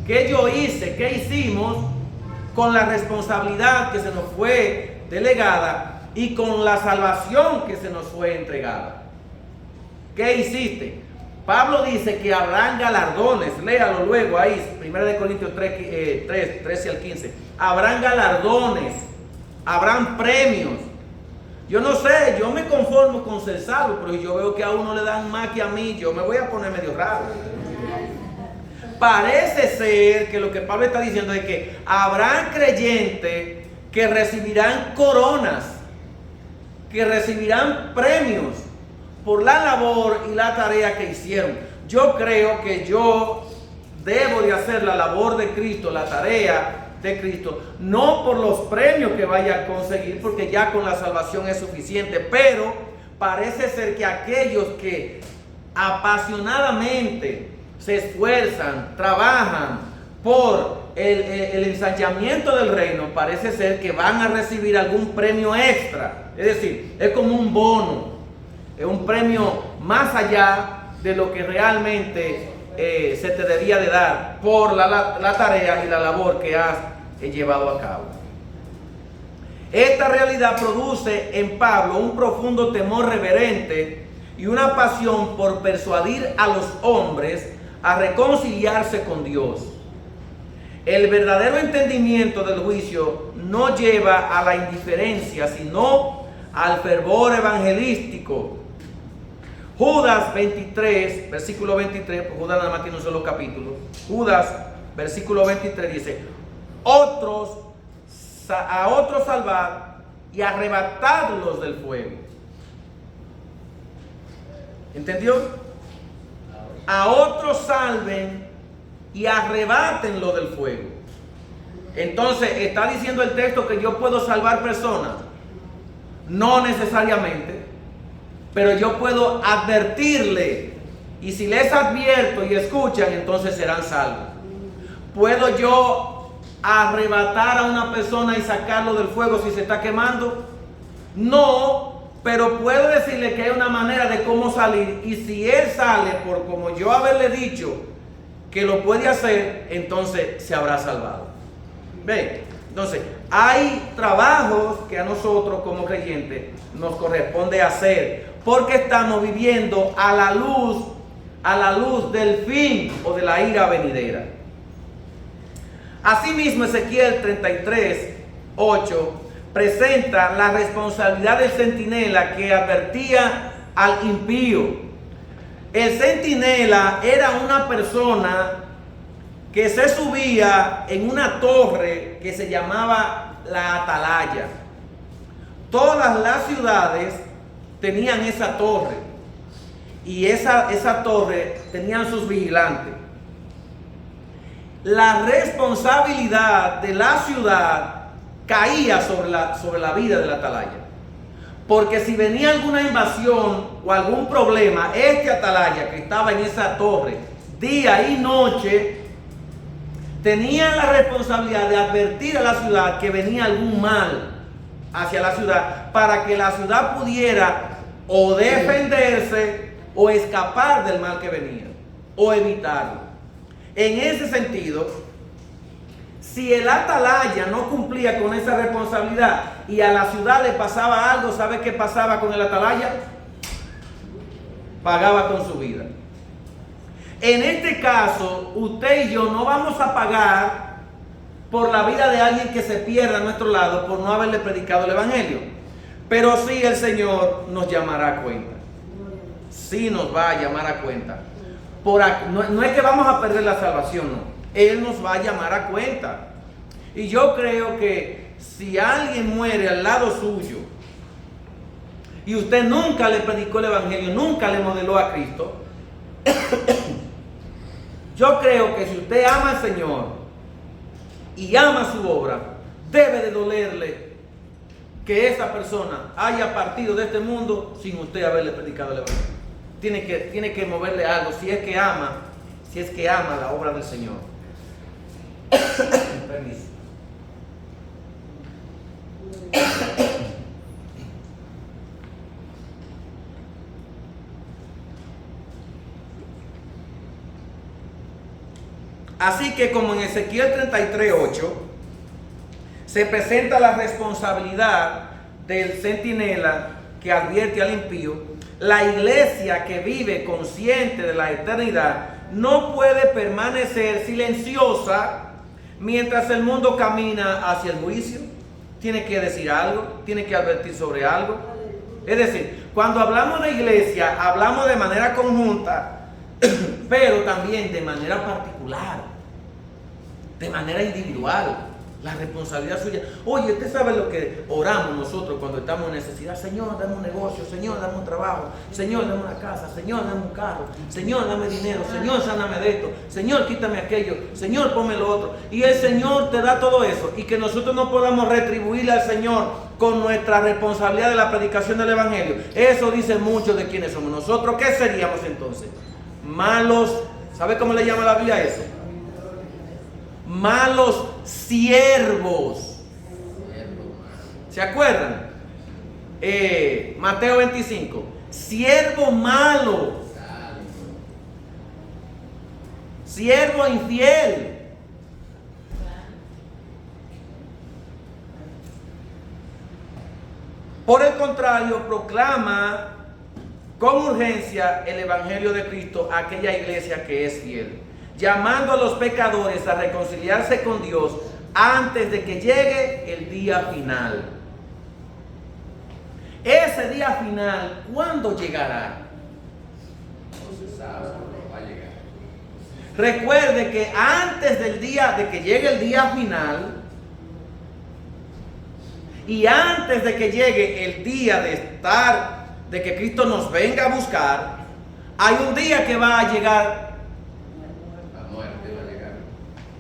[SPEAKER 1] qué yo hice, qué hicimos con la responsabilidad que se nos fue delegada y con la salvación que se nos fue entregada. ¿Qué hiciste? Pablo dice que habrán galardones, léalo luego ahí, 1 Corintios 3, 13 al 15. Habrán galardones, habrán premios. Yo no sé, yo me conformo con ser salvo, pero yo veo que a uno le dan más que a mí, yo me voy a poner medio raro. Parece ser que lo que Pablo está diciendo es que habrán creyentes que recibirán coronas, que recibirán premios por la labor y la tarea que hicieron. Yo creo que yo debo de hacer la labor de Cristo, la tarea de Cristo, no por los premios que vaya a conseguir, porque ya con la salvación es suficiente, pero parece ser que aquellos que apasionadamente se esfuerzan, trabajan por el ensanchamiento del reino, parece ser que van a recibir algún premio extra. Es decir, es como un bono, es un premio más allá de lo que realmente se te debía de dar por la tarea y la labor que has llevado a cabo. Esta realidad produce en Pablo un profundo temor reverente y una pasión por persuadir a los hombres a reconciliarse con Dios. El verdadero entendimiento del juicio no lleva a la indiferencia, sino al fervor evangelístico. Judas 23, versículo 23, pues Judas nada más tiene un solo capítulo. Judas, versículo 23 dice: a otros salvad y arrebatadlos del fuego. ¿Entendió? A otros salven y arrebátenlo del fuego. Entonces, ¿está diciendo el texto que yo puedo salvar personas? No necesariamente, pero yo puedo advertirle, y si les advierto y escuchan, entonces serán salvos. ¿Puedo yo arrebatar a una persona y sacarlo del fuego si se está quemando? No, pero puedo decirle que hay una manera de cómo salir, y si él sale por como yo haberle dicho que lo puede hacer, entonces se habrá salvado. ¿Ven? Entonces, hay trabajos que a nosotros como creyentes nos corresponde hacer, porque estamos viviendo a la luz del fin o de la ira venidera. Asimismo, Ezequiel 33, 8 presenta la responsabilidad del centinela que advertía al impío. El centinela era una persona que se subía en una torre que se llamaba la atalaya. Todas las ciudades tenían esa torre, y esa torre tenían sus vigilantes. La responsabilidad de la ciudad caía sobre la vida de la atalaya, porque si venía alguna invasión o algún problema, este atalaya que estaba en esa torre día y noche tenía la responsabilidad de advertir a la ciudad que venía algún mal hacia la ciudad, para que la ciudad pudiera o defenderse o escapar del mal que venía, o evitarlo. En ese sentido, si el atalaya no cumplía con esa responsabilidad y a la ciudad le pasaba algo, ¿sabe qué pasaba con el atalaya? Pagaba con su vida. En este caso, usted y yo no vamos a pagar por la vida de alguien que se pierda a nuestro lado por no haberle predicado el evangelio, pero sí el Señor nos llamará a cuenta. Sí nos va a llamar a cuenta. No es que vamos a perder la salvación, no. Él nos va a llamar a cuenta. Y yo creo que si alguien muere al lado suyo y usted nunca le predicó el evangelio, nunca le modeló a Cristo, yo creo que si usted ama al Señor y ama su obra, debe de dolerle que esa persona haya partido de este mundo sin usted haberle predicado el evangelio. Tiene que moverle algo, si es que ama la obra del Señor. Permiso. Así que como en Ezequiel 33:8 se presenta la responsabilidad del centinela que advierte al impío, la iglesia que vive consciente de la eternidad no puede permanecer silenciosa mientras el mundo camina hacia el juicio. Tiene que decir algo, tiene que advertir sobre algo. Es decir, cuando hablamos de iglesia, hablamos de manera conjunta, pero también de manera particular, de manera individual. La responsabilidad suya. Oye, usted sabe lo que oramos nosotros cuando estamos en necesidad. Señor, dame un negocio. Señor, dame un trabajo. Señor, dame una casa. Señor, dame un carro. Señor, dame dinero. Señor, sáname de esto. Señor, quítame aquello. Señor, ponme lo otro. Y el Señor te da todo eso. Y que nosotros no podamos retribuirle al Señor con nuestra responsabilidad de la predicación del evangelio. Eso dice mucho de quiénes somos nosotros. ¿Qué seríamos entonces? Malos. ¿Sabe cómo le llama la Biblia a eso? malos siervos. ¿Se acuerdan? Mateo 25. Siervo malo. Siervo infiel. Por el contrario, proclama con urgencia el Evangelio de Cristo a aquella iglesia que es fiel, llamando a los pecadores a reconciliarse con Dios antes de que llegue el día final. Ese día final, ¿cuándo llegará?
[SPEAKER 2] No se sabe, pero va a llegar.
[SPEAKER 1] Recuerde que antes del día de que llegue el día final y antes de que llegue el día de que Cristo nos venga a buscar, hay un día que va a llegar.
[SPEAKER 2] La muerte va a llegar.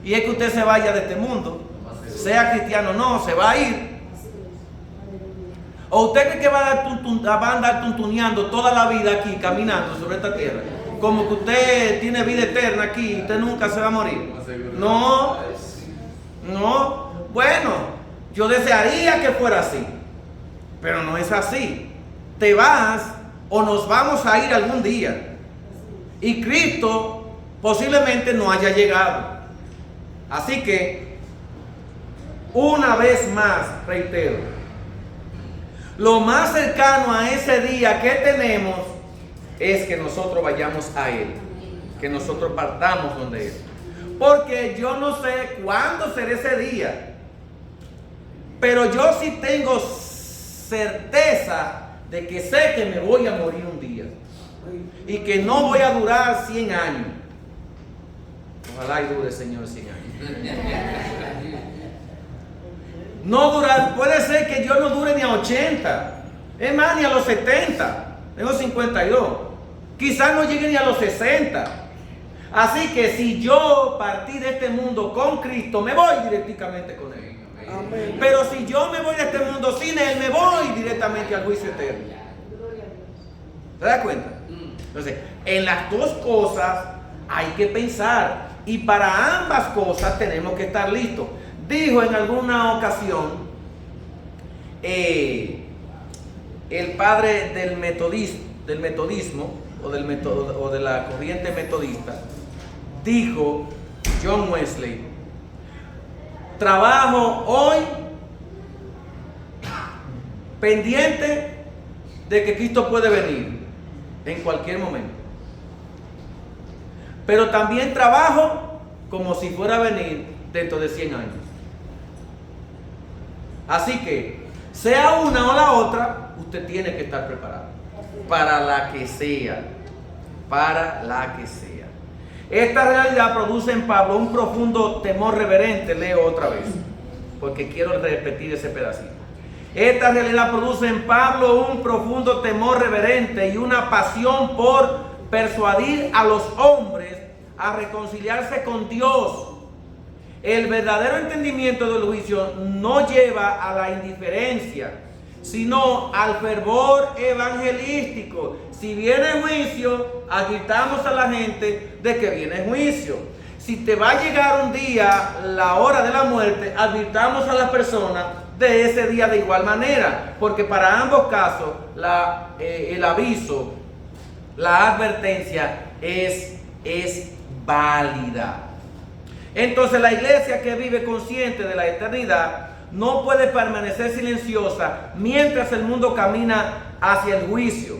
[SPEAKER 1] Y es que usted se vaya de este mundo, sea cristiano o no, se va a ir. ¿O usted cree que va a andar tuntuneando toda la vida aquí, caminando sobre esta tierra? Como que usted tiene vida eterna aquí y usted nunca se va a morir. No, no. Bueno, yo desearía que fuera así, pero no es así. Te vas o nos vamos a ir algún día. Y Cristo posiblemente no haya llegado. Así que, una vez más, reitero, lo más cercano a ese día que tenemos es que nosotros vayamos a Él, que nosotros partamos donde Él. Porque yo no sé cuándo será ese día, pero yo sí tengo certeza de que sé que me voy a morir un día y que no voy a durar 100 años. Ojalá y dure, Señor, 100 años. No durar, puede ser que yo no dure ni a 80, es más, ni a los 70, tengo 52, quizás no llegue ni a los 60. Así que si yo partí de este mundo con Cristo, me voy directamente con Él. Amén. Pero si yo me voy de este mundo sin Él, me voy directamente al juicio eterno. ¿Se da cuenta? Entonces, en las dos cosas hay que pensar, y para ambas cosas tenemos que estar listos. Dijo en alguna ocasión el padre del metodismo o de la corriente metodista, dijo John Wesley: trabajo hoy pendiente de que Cristo puede venir en cualquier momento, pero también trabajo como si fuera a venir dentro de 100 años. Así que, sea una o la otra, usted tiene que estar preparado para la que sea, para la que sea. Esta realidad produce en Pablo un profundo temor reverente. Leo otra vez, porque quiero repetir ese pedacito. Esta realidad produce en Pablo un profundo temor reverente y una pasión por persuadir a los hombres a reconciliarse con Dios. El verdadero entendimiento del juicio no lleva a la indiferencia, sino al fervor evangelístico. Si viene juicio, advirtamos a la gente de que viene juicio. Si te va a llegar un día la hora de la muerte, advirtamos a las personas de ese día de igual manera, porque para ambos casos el aviso, la advertencia es válida. Entonces la iglesia que vive consciente de la eternidad no puede permanecer silenciosa mientras el mundo camina hacia el juicio.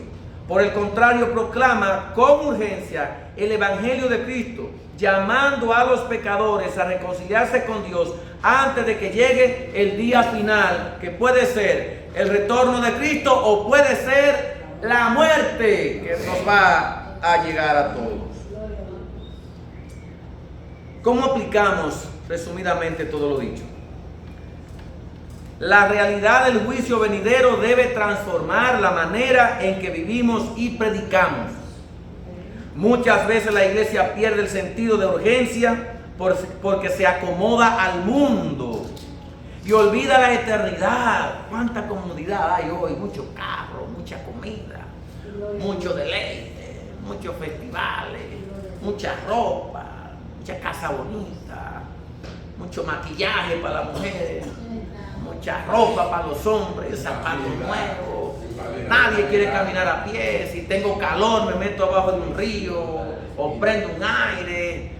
[SPEAKER 1] Por el contrario, proclama con urgencia el Evangelio de Cristo, llamando a los pecadores a reconciliarse con Dios antes de que llegue el día final, que puede ser el retorno de Cristo o puede ser la muerte que nos va a llegar a todos. ¿Cómo aplicamos resumidamente todo lo dicho? La realidad del juicio venidero debe transformar la manera en que vivimos y predicamos. Muchas veces la iglesia pierde el sentido de urgencia porque se acomoda al mundo y olvida la eternidad. ¿Cuánta comodidad hay hoy? Mucho carro, mucha comida, mucho deleite, muchos festivales, mucha ropa, mucha casa bonita, mucho maquillaje para las mujeres, mucha ropa para los hombres, zapatos nuevos. Nadie quiere caminar a pie. Si tengo calor me meto abajo de un río o prendo un aire.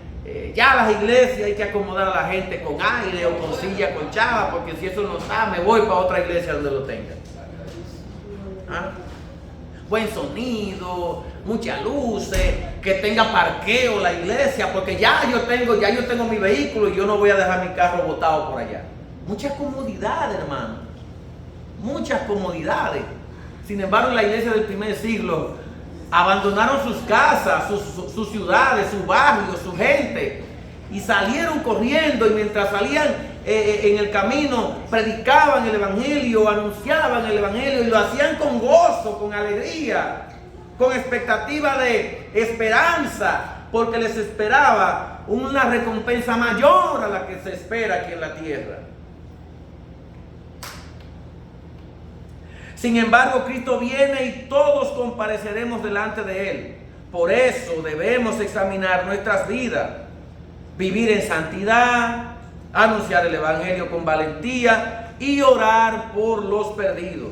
[SPEAKER 1] Ya las iglesias hay que acomodar a la gente con aire o con silla colchada, porque si eso no está, me voy para otra iglesia donde lo tenga. ¿Ah? Buen sonido, muchas luces, que tenga parqueo la iglesia, porque ya yo tengo mi vehículo y yo no voy a dejar mi carro botado por allá. Muchas comodidades, hermano, muchas comodidades. Sin embargo, en la iglesia del primer siglo abandonaron sus casas, sus ciudades, sus barrios, su gente, y salieron corriendo, y mientras salían en el camino predicaban el evangelio, anunciaban el evangelio, y lo hacían con gozo, con alegría, con expectativa de esperanza, porque les esperaba una recompensa mayor a la que se espera aquí en la tierra. Sin embargo, Cristo viene y todos compareceremos delante de Él. Por eso debemos examinar nuestras vidas, vivir en santidad, anunciar el evangelio con valentía y orar por los perdidos.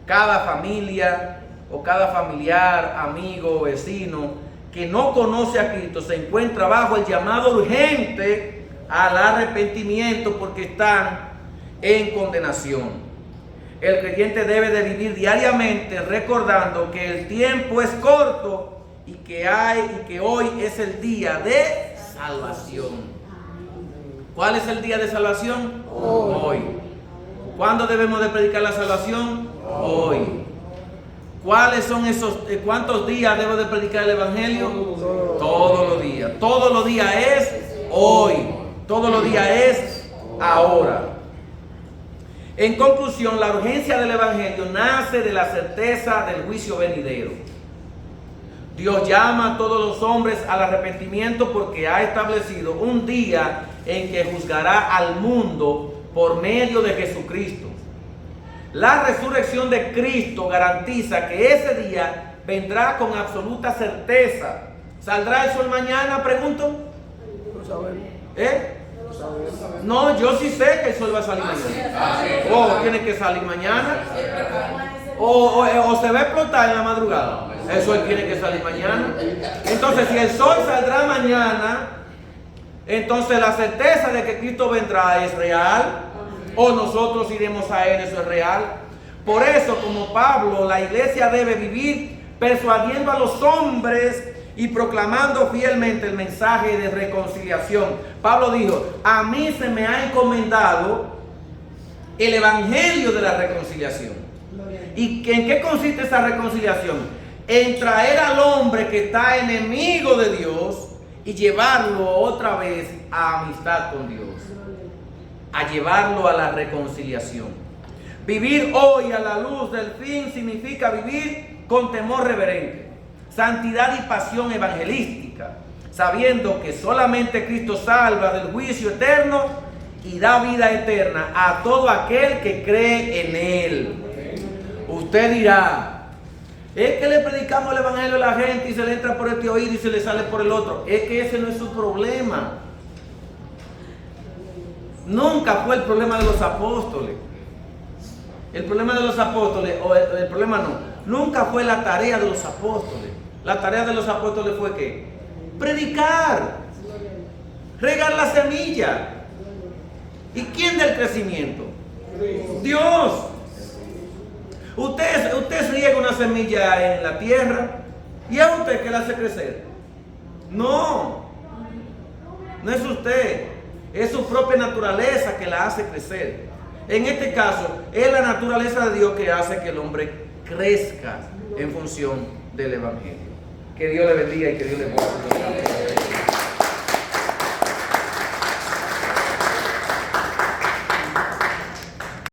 [SPEAKER 1] Cada familia o cada familiar, amigo o vecino que no conoce a Cristo se encuentra bajo el llamado urgente al arrepentimiento, porque están en condenación. El creyente debe de vivir diariamente recordando que el tiempo es corto y que hoy es el día de salvación. ¿Cuál es el día de salvación? Hoy. ¿Cuándo debemos de predicar la salvación? Hoy. ¿Cuáles son cuántos días debo de predicar el evangelio? Todos los días. Todos los días es hoy. Todos los días es ahora. En conclusión, la urgencia del evangelio nace de la certeza del juicio venidero. Dios llama a todos los hombres al arrepentimiento porque ha establecido un día en que juzgará al mundo por medio de Jesucristo. La resurrección de Cristo garantiza que ese día vendrá con absoluta certeza. ¿Saldrá el sol mañana? Pregunto. No, yo sí sé que el sol va a salir mañana. O tiene que salir mañana. O se va a explotar en la madrugada. El sol tiene que salir mañana. Entonces, si el sol saldrá mañana, entonces la certeza de que Cristo vendrá es real. O nosotros iremos a Él, eso es real. Por eso, como Pablo, la iglesia debe vivir persuadiendo a los hombres y proclamando fielmente el mensaje de reconciliación. Pablo dijo: a mí se me ha encomendado el evangelio de la reconciliación. ¿Y en qué consiste esa reconciliación? En traer al hombre que está enemigo de Dios y llevarlo otra vez a amistad con Dios, a llevarlo a la reconciliación. Vivir hoy a la luz del fin significa vivir con temor reverente, santidad y pasión evangelística, sabiendo que solamente Cristo salva del juicio eterno y da vida eterna a todo aquel que cree en Él. Usted dirá: es que le predicamos el evangelio a la gente y se le entra por este oído y se le sale por el otro. Es que ese no es su problema. Nunca fue el problema de los apóstoles. El problema de los apóstoles, o el problema no, nunca fue la tarea de los apóstoles. La tarea de los apóstoles fue ¿qué? Predicar, regar la semilla. ¿Y quién da el crecimiento? Dios. Usted riega una semilla en la tierra y es usted que la hace crecer. No es usted, es su propia naturaleza que la hace crecer. En este caso, es la naturaleza de Dios que hace que el hombre crezca en función del evangelio. Que Dios le bendiga y que Dios le guarde.